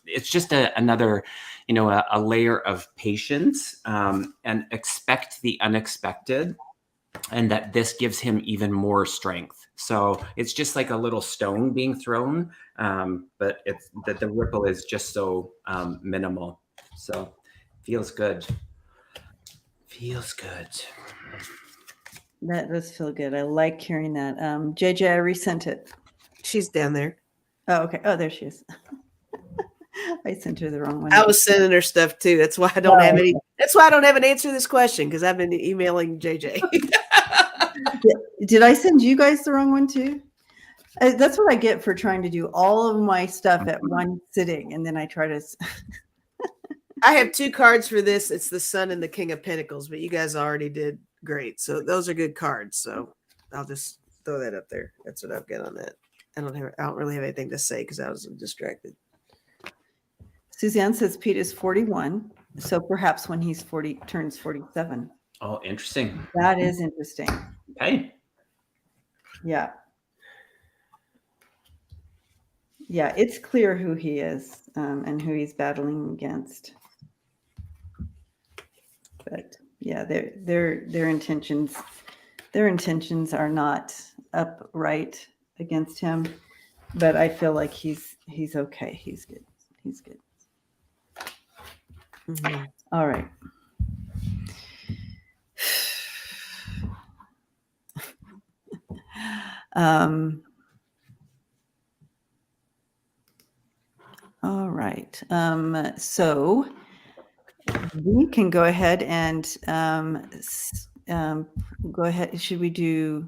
it's just another, a layer of patience, and expect the unexpected. And that this gives him even more strength. So it's just like a little stone being thrown, but it's that the ripple is just so minimal. So feels good. Feels good. That does feel good. I like hearing that. JJ, I resent it. She's down there. Oh, okay. Oh, there she is. I sent her the wrong one. I was sending her stuff too. That's why I don't have any. That's why I don't have an answer to this question, because I've been emailing JJ. Did I send you guys the wrong one too? That's what I get for trying to do all of my stuff at one sitting, and then I try to. I have two cards for this. It's the Sun and the King of Pentacles, but you guys already did great. So those are good cards. So I'll just throw that up there. That's what I've got on that. I don't really have anything to say because I was distracted. Suzanne says Pete is 41, so perhaps when he's 40, turns 47. Oh, interesting. That is interesting. Okay. Yeah. Yeah, it's clear who he is and who he's battling against. But yeah, their intentions are not upright against him. But I feel like he's okay. He's good. He's good. Mm-hmm. All right. All right. So we can go ahead and go ahead. Should we do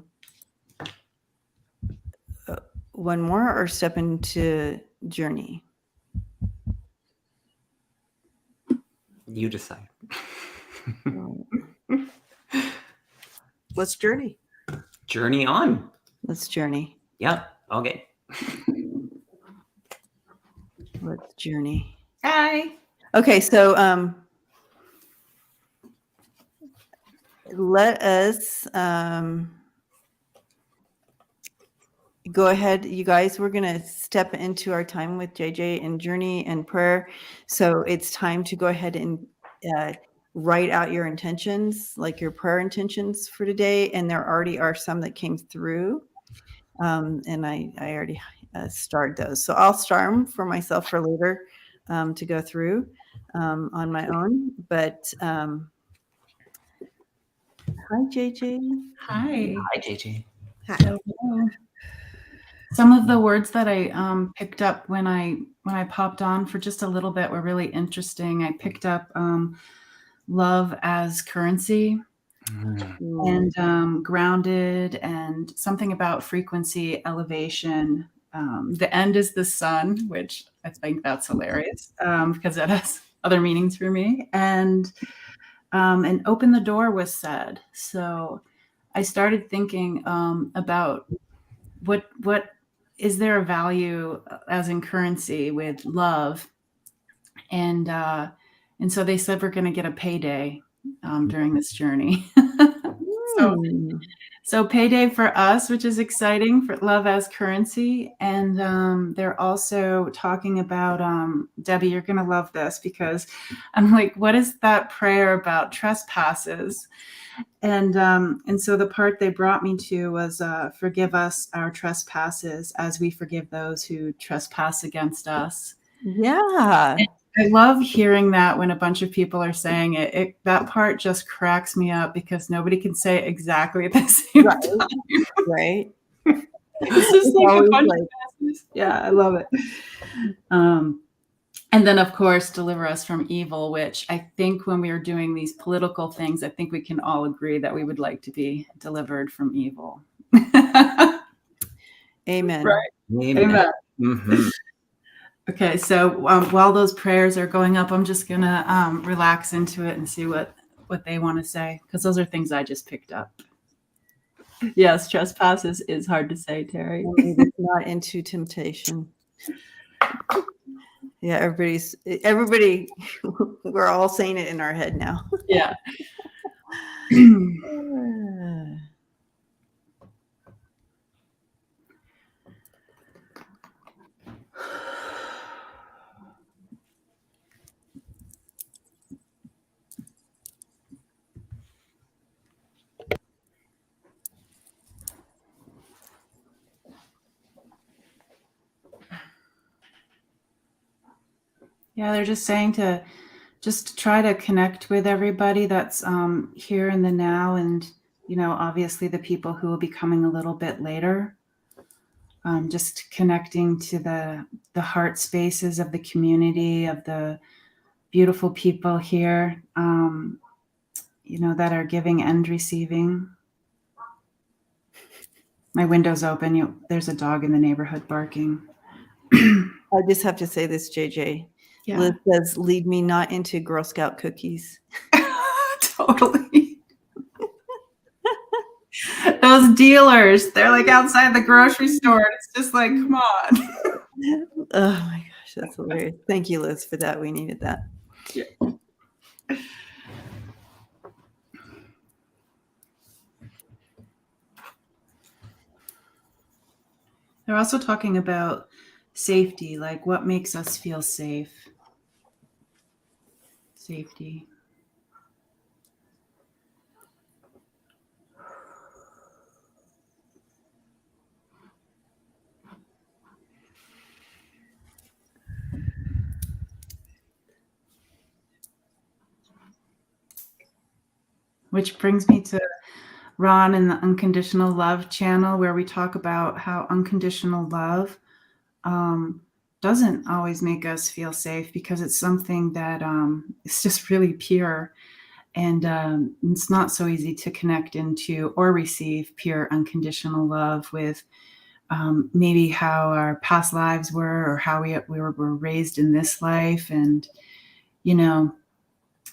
one more or step into Journey? You decide. Let's journey. Journey on. Let's journey. Yep. Okay. Let's journey. Hi. Okay, so let us go ahead, you guys. We're going to step into our time with JJ and journey and prayer. So it's time to go ahead and write out your intentions, like your prayer intentions for today. And there already are some that came through. And I already starred those. So I'll start them for myself for later to go through on my own. But hi, JJ. Hi. Hi, JJ. Hello. Some of the words that I picked up when I popped on for just a little bit were really interesting. I picked up love as currency and grounded, and something about frequency, elevation. The end is the sun, which I think that's hilarious because that has other meanings for me. And open the door was said. So I started thinking about what is there a value as in currency with love, and so they said we're going to get a payday during this journey. So payday for us, which is exciting, for love as currency. And they're also talking about Debbie, you're going to love this, because I'm like, what is that prayer about trespasses? And so the part they brought me to was forgive us our trespasses as we forgive those who trespass against us. Yeah. And I love hearing that when a bunch of people are saying it. That part just cracks me up because nobody can say it exactly at the same time. Right. It's just like a bunch of passes. Yeah, I love it. And then, of course, deliver us from evil, which I think when we are doing these political things, I think we can all agree that we would like to be delivered from evil. Amen. Right. Amen. Mm-hmm. Okay, so while those prayers are going up, I'm just going to relax into it and see what they want to say, because those are things I just picked up. Yes, trespasses is hard to say, Terry. Not into temptation. Yeah, everybody, we're all saying it in our head now. Yeah. Yeah, they're just saying to just try to connect with everybody that's here in the now, and obviously the people who will be coming a little bit later. Just connecting to the heart spaces of the community, of the beautiful people here, that are giving and receiving. My window's open. There's a dog in the neighborhood barking. I just have to say this, JJ. Yeah. Liz says, lead me not into Girl Scout cookies. Totally. Those dealers, they're like outside the grocery store. It's just like, come on. Oh my gosh, that's hilarious. Thank you, Liz, for that. We needed that. Yeah. They're also talking about safety, like what makes us feel safe. Safety. Which brings me to Ron and the Unconditional Love channel, where we talk about how unconditional love doesn't always make us feel safe, because it's something that it's just really pure, and it's not so easy to connect into or receive pure unconditional love with maybe how our past lives were, or how we were raised in this life, and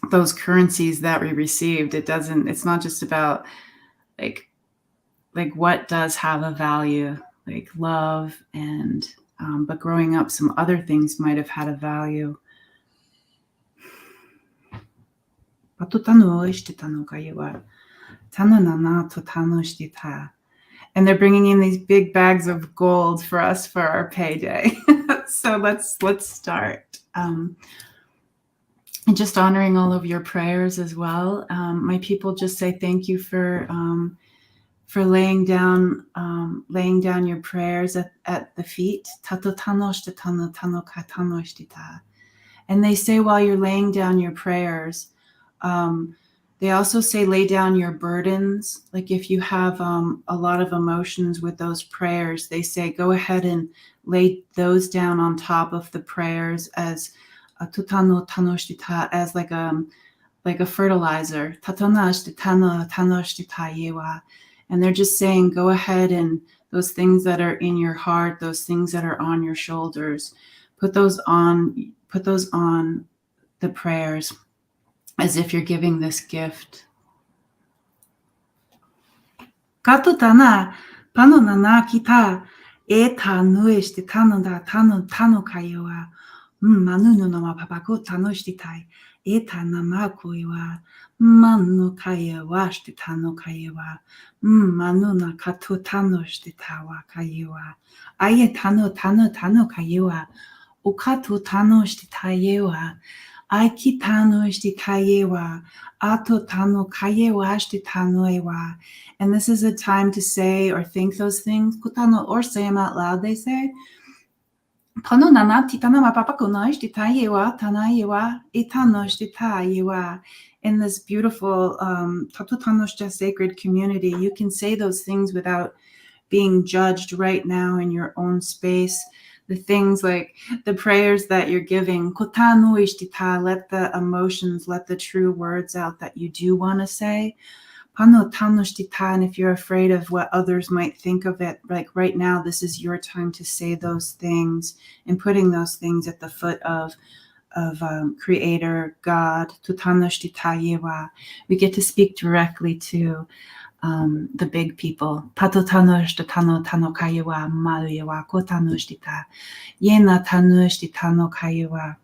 those currencies that we received. It's not just about like what does have a value, like love, and but growing up, some other things might have had a value. Tananana to tanoshtita. And they're bringing in these big bags of gold for us for our payday. So let's start. And just honoring all of your prayers as well. My people just say thank you for laying down your prayers at the feet. And they say while you're laying down your prayers, they also say lay down your burdens. Like if you have a lot of emotions with those prayers, they say go ahead and lay those down on top of the prayers as as like a fertilizer. And they're just saying go ahead and those things that are in your heart, those things that are on your shoulders, put those on the prayers as if you're giving this gift. Katutana, panonana kita, eta nueste tanonda tano kayoa, manuno nama papako tanoshitai, eta namakuiwa, manu kaya washti tano kayewa, manuna katu tanoshtitawa kayewa, ayetano tano kayewa, ukatu tanoshtitayewa, Aiki tano ishti kayewa, ato tano kayewa ashti tanoewa. And this is a time to say or think those things, kutano, or say them out loud, they say. Pano nanati tana mapapakuna ishti tayewa, tanayewa, itano ishti tayewa. In this beautiful Tatutanosha sacred community, you can say those things without being judged right now in your own space. The things like the prayers that you're giving, kotanu ishtita, let the emotions, let the true words out that you do want to say. Pano tanoshtita, and if you're afraid of what others might think of it, like right now, this is your time to say those things and putting those things at the foot of Creator, God, tutanoshtita. We get to speak directly to the big people. Pato tanushta tano kayewa maluyewa ko tanushita. Yena tanushti tano kayewa.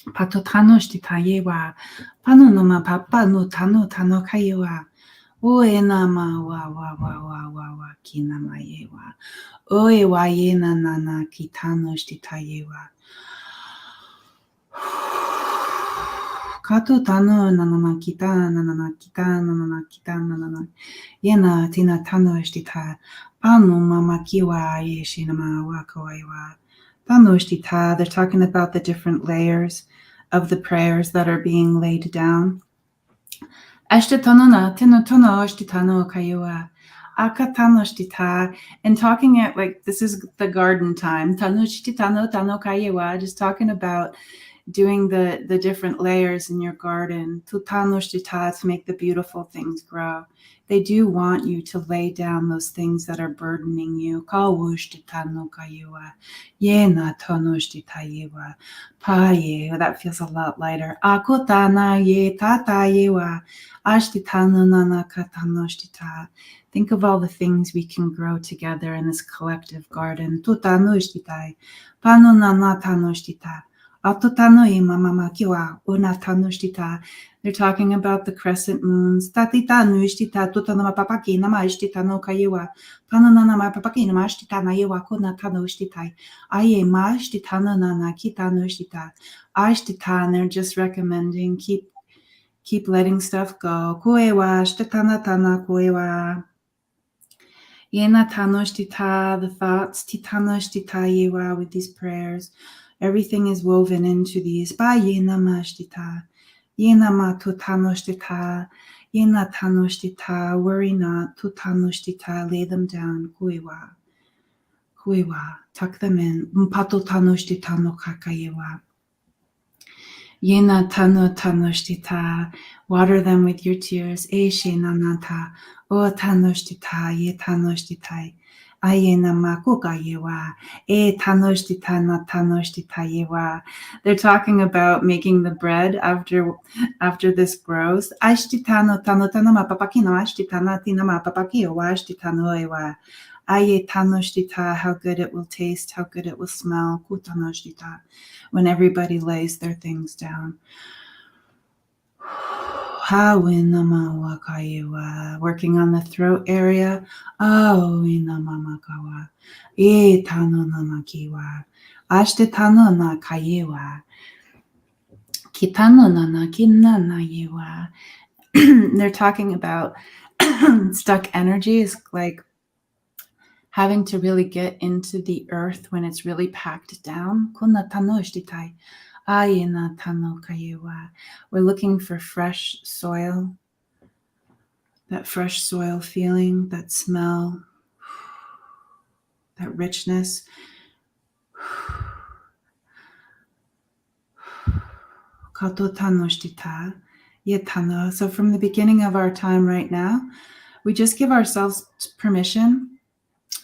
Pato tanushti tayewa. Pano no ma papa no tano kayewa. Oena ma wa kinama yewa. Oe wa yena nana ki tanushti tayewa. Kato tano nanana kita nanana Yena tina tano ishtita panu mama kiwa yeshinama wakawaiwa tano ishtita. They're talking about the different layers of the prayers that are being laid down. Ashtatanona tino tono ishtitano kaiwa akatano ishtita, and talking it like this is the garden time. Tano ishtitano tano kaiwa, just talking about doing the different layers in your garden to make the beautiful things grow. They do want you to lay down those things that are burdening you. That feels a lot lighter. Think of all the things we can grow together in this collective garden. They're talking about the crescent moons. And they're just recommending keep letting stuff go. The thoughts with these prayers. Everything is woven into these. Worry not. Lay them down. Tuck them in. Water them with your tears. They're talking about making the bread after this grows. How good it will taste, how good it will smell. When everybody lays their things down. Working on the throat area. They're talking about stuck energy is like having to really get into the earth when it's really packed down. We're looking for fresh soil, that fresh soil feeling, that smell, that richness. So from the beginning of our time right now, we just give ourselves permission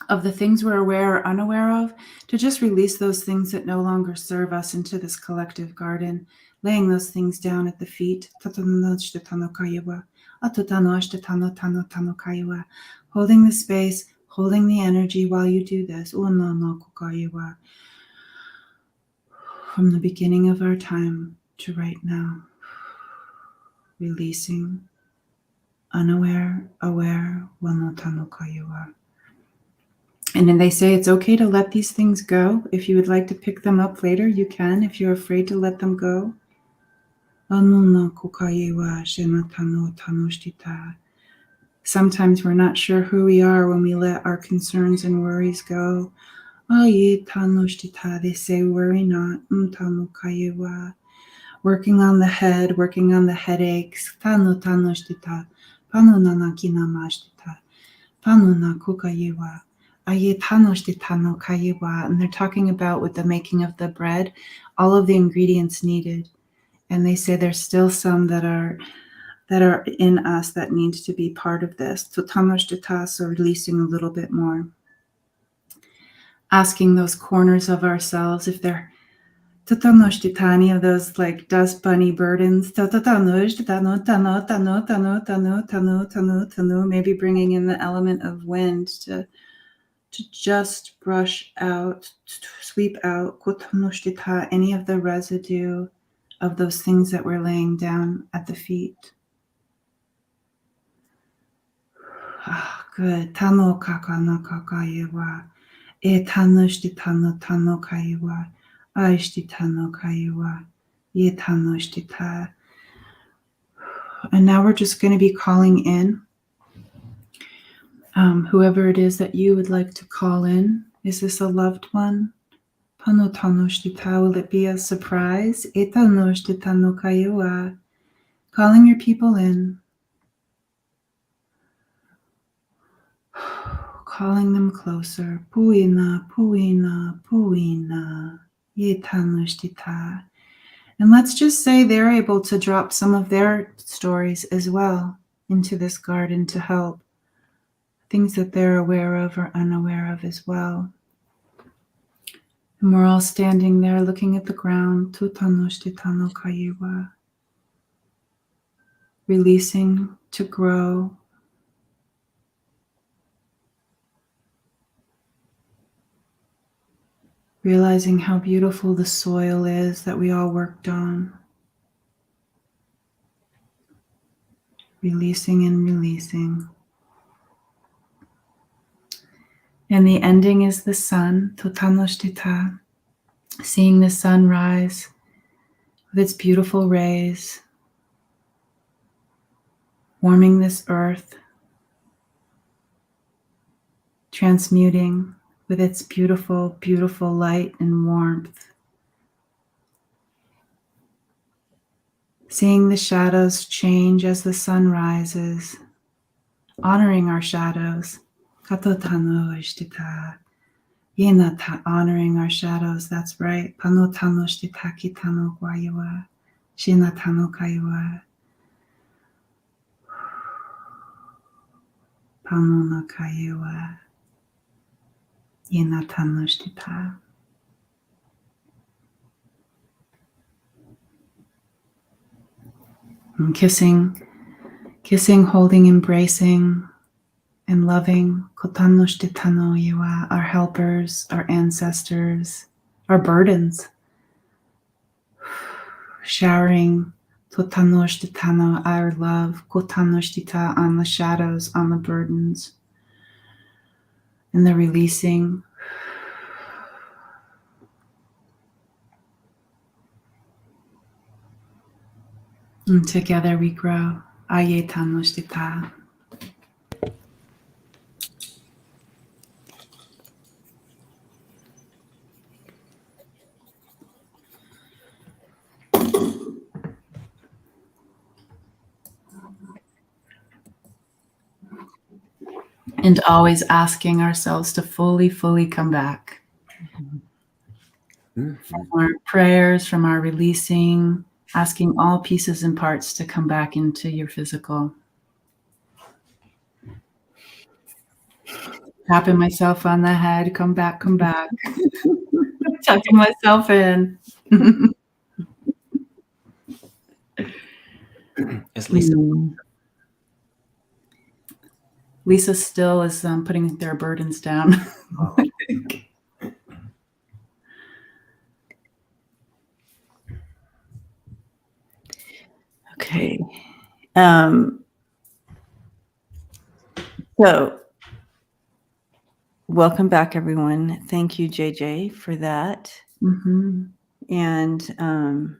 of the things we're aware or unaware of to just release those things that no longer serve us into this collective garden, laying those things down at the feet. Holding the space, holding the energy while you do this. From the beginning of our time to right now, releasing, unaware, aware, and then they say it's okay to let these things go. If you would like to pick them up later, you can. If you're afraid to let them go. Sometimes we're not sure who we are when we let our concerns and worries go. They say worry not. Working on the head, working on the headaches. And they're talking about with the making of the bread, all of the ingredients needed. And they say there's still some that are in us that need to be part of this. So releasing a little bit more. Asking those corners of ourselves if they're any of those like dust bunny burdens. Maybe bringing in the element of wind to just brush out, sweep out any of the residue of those things that we're laying down at the feet. Good. Tano kaka na kakayewa. E tanushti tano tano kayewa. Aishti tano kayewa. Ye tanushti ta. And now we're just going to be calling in whoever it is that you would like to call in. Is this a loved one? Pano tanushti ta. Will it be a surprise? E tanushti tano kayewa. Calling your people in. Calling them closer. Puina, puina, puina. Yetanushita. And let's just say they're able to drop some of their stories as well into this garden to help. Things that they're aware of or unaware of as well. And we're all standing there looking at the ground. Tutanoshtitano kayiwa. Releasing to grow. Realizing how beautiful the soil is that we all worked on. Releasing and releasing. And the ending is the sun, Totanoshtita, seeing the sun rise with its beautiful rays, warming this earth, transmuting with its beautiful, beautiful light and warmth. Seeing the shadows change as the sun rises, honoring our shadows. Katotano ishtita. Yenata, honoring our shadows, that's right. Panotano ishtita kitano guayua. Shinatano kaiwa. Panona kaiwa. Yenatano ishtita. And kissing, holding, embracing, and loving our helpers, our ancestors, our burdens. Showering Totanoshtitano, our love. Kotanoshtita, on the shadows, on the burdens. And the releasing. And together we grow. Ayetanoshtita. And always asking ourselves to fully come back. Mm-hmm. From our prayers, from our releasing, asking all pieces and parts to come back into your physical. Tapping myself on the head, come back. Tucking myself in. Is Lisa? Lisa still is putting their burdens down. Okay. So welcome back, everyone. Thank you, JJ, for that. Mm-hmm. And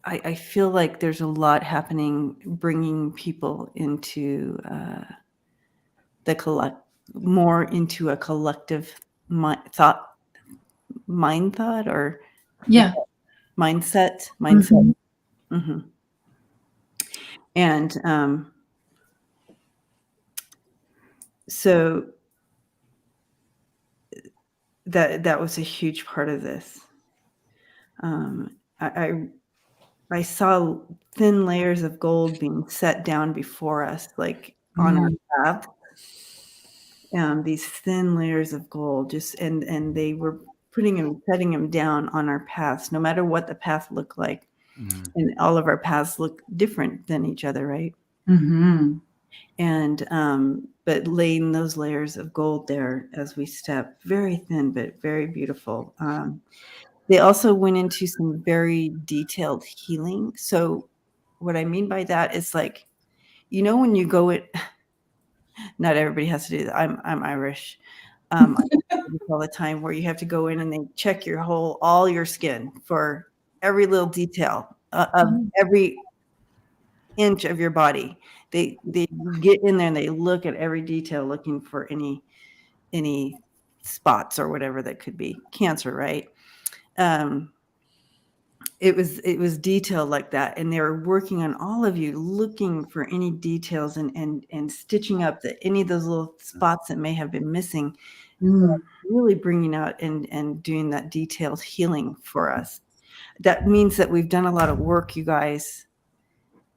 I feel like there's a lot happening, bringing people into more into a collective mindset. Yeah. Mindset. Mm-hmm. Mm-hmm. And so that was a huge part of this. I saw thin layers of gold being set down before us, like on our path. These thin layers of gold, just and they were setting them down on our paths, no matter what the path looked like. Mm-hmm. And all of our paths look different than each other, right? Mm-hmm. And but laying those layers of gold there as we step, very thin but very beautiful. They also went into some very detailed healing. So what I mean by that is, like, when you go it, not everybody has to do that. I'm Irish. I do this all the time, where you have to go in and they check all your skin for every little detail of every inch of your body. They get in there and they look at every detail, looking for any spots or whatever that could be cancer, right? It was detailed like that, and they were working on all of you, looking for any details and stitching up any of those little spots that may have been missing. Really bringing out and doing that detailed healing for us. That means that we've done a lot of work, you guys.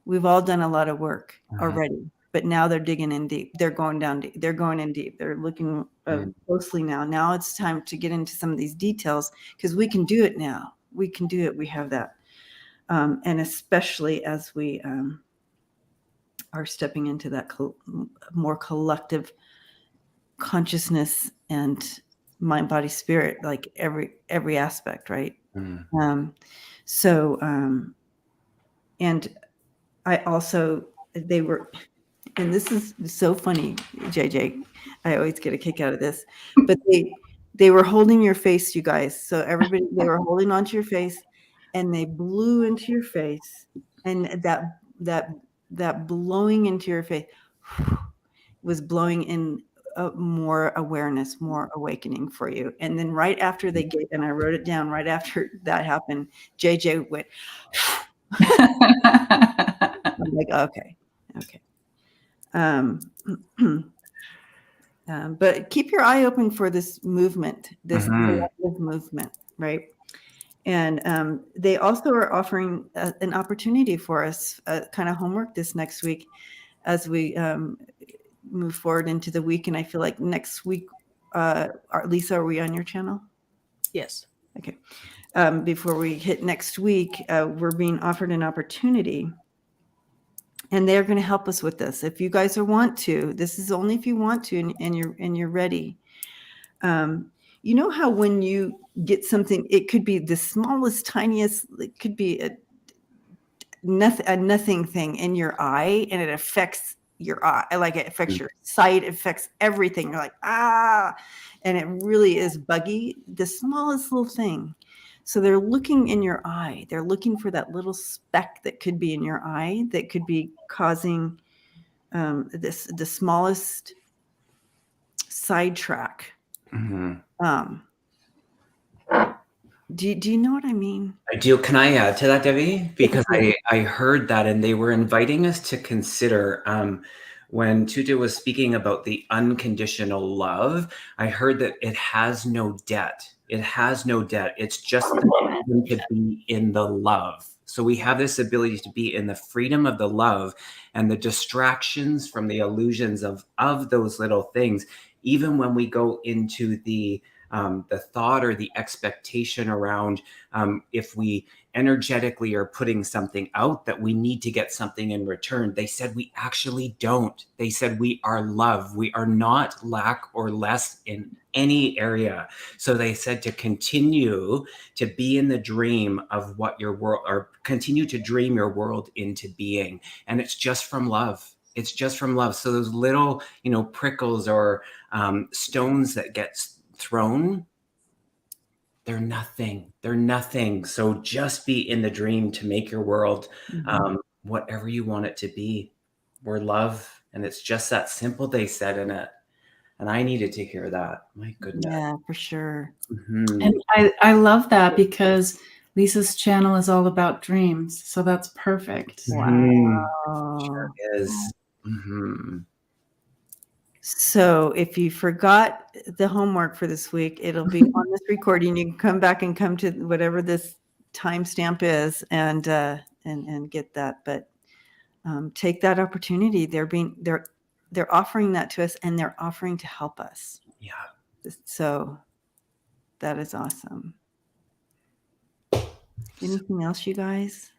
We've all done a lot of work already, but now they're digging in deep. They're going down deep. They're going in deep. They're looking closely now. Now it's time to get into some of these details, because we can do it now. We can do it. We have that. And especially as we are stepping into that more collective consciousness and mind, body, spirit, like every aspect, right? And I also, and this is so funny, JJ, I always get a kick out of this, but they were holding your face, you guys. So they were holding onto your face, and they blew into your face, and that blowing into your face was blowing in more awareness, more awakening for you. And then right after and I wrote it down, right after that happened, JJ went, I'm like, okay. But keep your eye open for this movement, this collective movement, right? And they also are offering an opportunity for us, kind of homework this next week as we move forward into the week. And I feel like next week, Lisa, are we on your channel? Yes. Okay. Before we hit next week, we're being offered an opportunity, and they're going to help us with this. If you guys want to, this is only if you want to, and you're ready. you know how when you get something, it could be the smallest, tiniest, it could be a nothing thing in your eye, and it affects your eye. Like it affects your sight, it affects everything. You're like, and it really is buggy, the smallest little thing. So they're looking in your eye. They're looking for that little speck that could be in your eye that could be causing the smallest sidetrack. Do you know what I mean? I do. Can I add to that, Debbie? Because I heard that, and they were inviting us to consider when Tuta was speaking about the unconditional love. I heard that it has no debt. It has no debt. It's just the freedom to be in the love. So we have this ability to be in the freedom of the love, and the distractions from the illusions of those little things. Even when we go into the thought or the expectation around if we energetically are putting something out that we need to get something in return. They said we actually don't. They said we are love. We are not lack or less in any area. So they said to continue to be in the dream of what your world, or continue to dream your world into being. And it's just from love. It's just from love. So those little, prickles or stones that get thrown, they're nothing. They're nothing. So just be in the dream to make your world whatever you want it to be. We're love. And it's just that simple, they said in it. And I needed to hear that. My goodness. Yeah, for sure. And I love that, because Lisa's channel is all about dreams. So that's perfect. Wow. Sure is. So if you forgot the homework for this week, it'll be on this recording. You can come back and come to whatever this timestamp is and get that. But take that opportunity. They're offering that to us, and they're offering to help us. Yeah. So that is awesome. Anything else, you guys?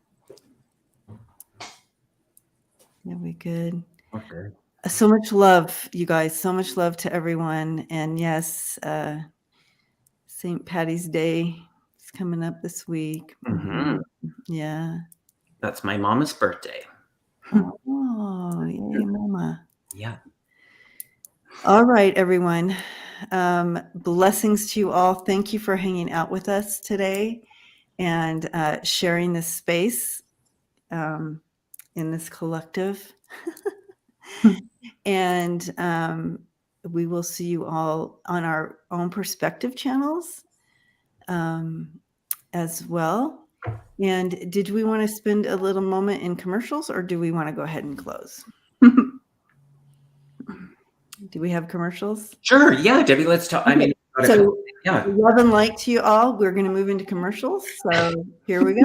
Yeah, we good. Okay. So much love, you guys. So much love to everyone. And yes, St. Patty's Day is coming up this week. Yeah. That's my mama's birthday. Oh, yay, mama. Yeah. All right, everyone. Blessings to you all. Thank you for hanging out with us today and sharing this space in this collective. And we will see you all on our own perspective channels as well. And did we want to spend a little moment in commercials, or do we want to go ahead and close? Do we have commercials? Sure. Yeah, Debbie, let's talk. Okay. So yeah. Love and light to you all. We're going to move into commercials. So here we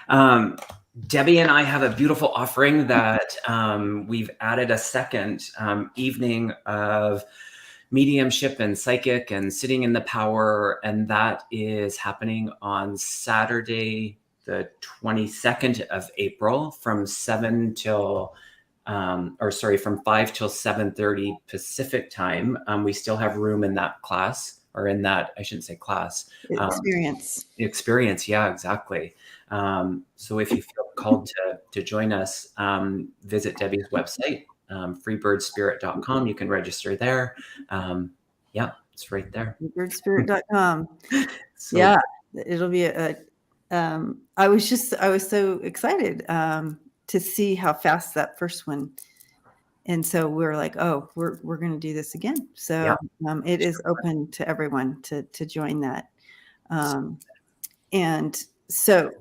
go. Debbie and I have a beautiful offering that we've added a second evening of mediumship and psychic and sitting in the power. And that is happening on Saturday, the 22nd of April from 5 till 7:30 Pacific time. We still have room in that class, or in that, I shouldn't say class. Experience. Yeah, exactly. So if you feel called to join us, visit Debbie's website, freebirdspirit.com. You can register there. Yeah, it's right there. Freebirdspirit.com. So, yeah, it'll be I was so excited to see how fast that first one. And so we're like, oh, we're going to do this again. So it is open to everyone to join that. And so,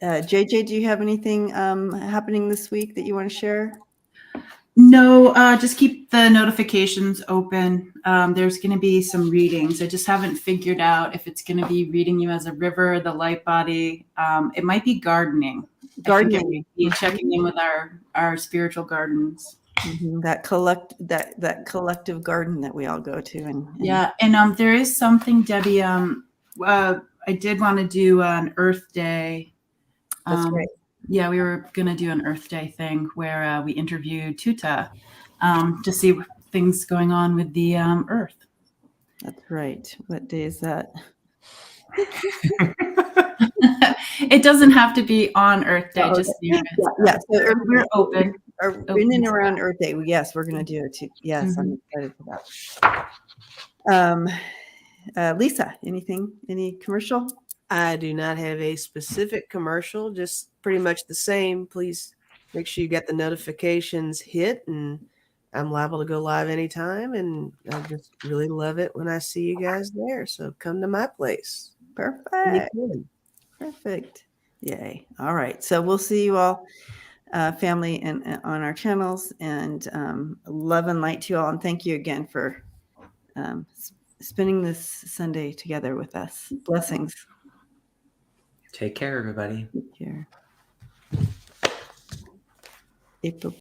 JJ, do you have anything happening this week that you want to share? No, just keep the notifications open. There's going to be some readings. I just haven't figured out if it's going to be reading you as a river, the light body. It might be gardening. Checking in with our spiritual gardens. That collective garden that we all go to. And there is something, Debbie. I did want to do an Earth Day. That's great. Yeah, we were going to do an Earth Day thing where we interviewed Tuta to see things going on with the Earth. That's right. What day is that? It doesn't have to be on Earth Day, Oh, just okay. near it. Yeah. So We're open. in and around Earth Day. Yes, we're going to do it too. Yes, I'm excited for that. Lisa, any commercial? I do not have a specific commercial, just pretty much the same. Please make sure you get the notifications hit, and I'm liable to go live anytime. And I just really love it when I see you guys there. So come to my place. Perfect. Perfect. Yay. All right. So we'll see you all, family, and on our channels, and love and light to you all. And thank you again for spending this Sunday together with us. Blessings. Take care, everybody. Take care. April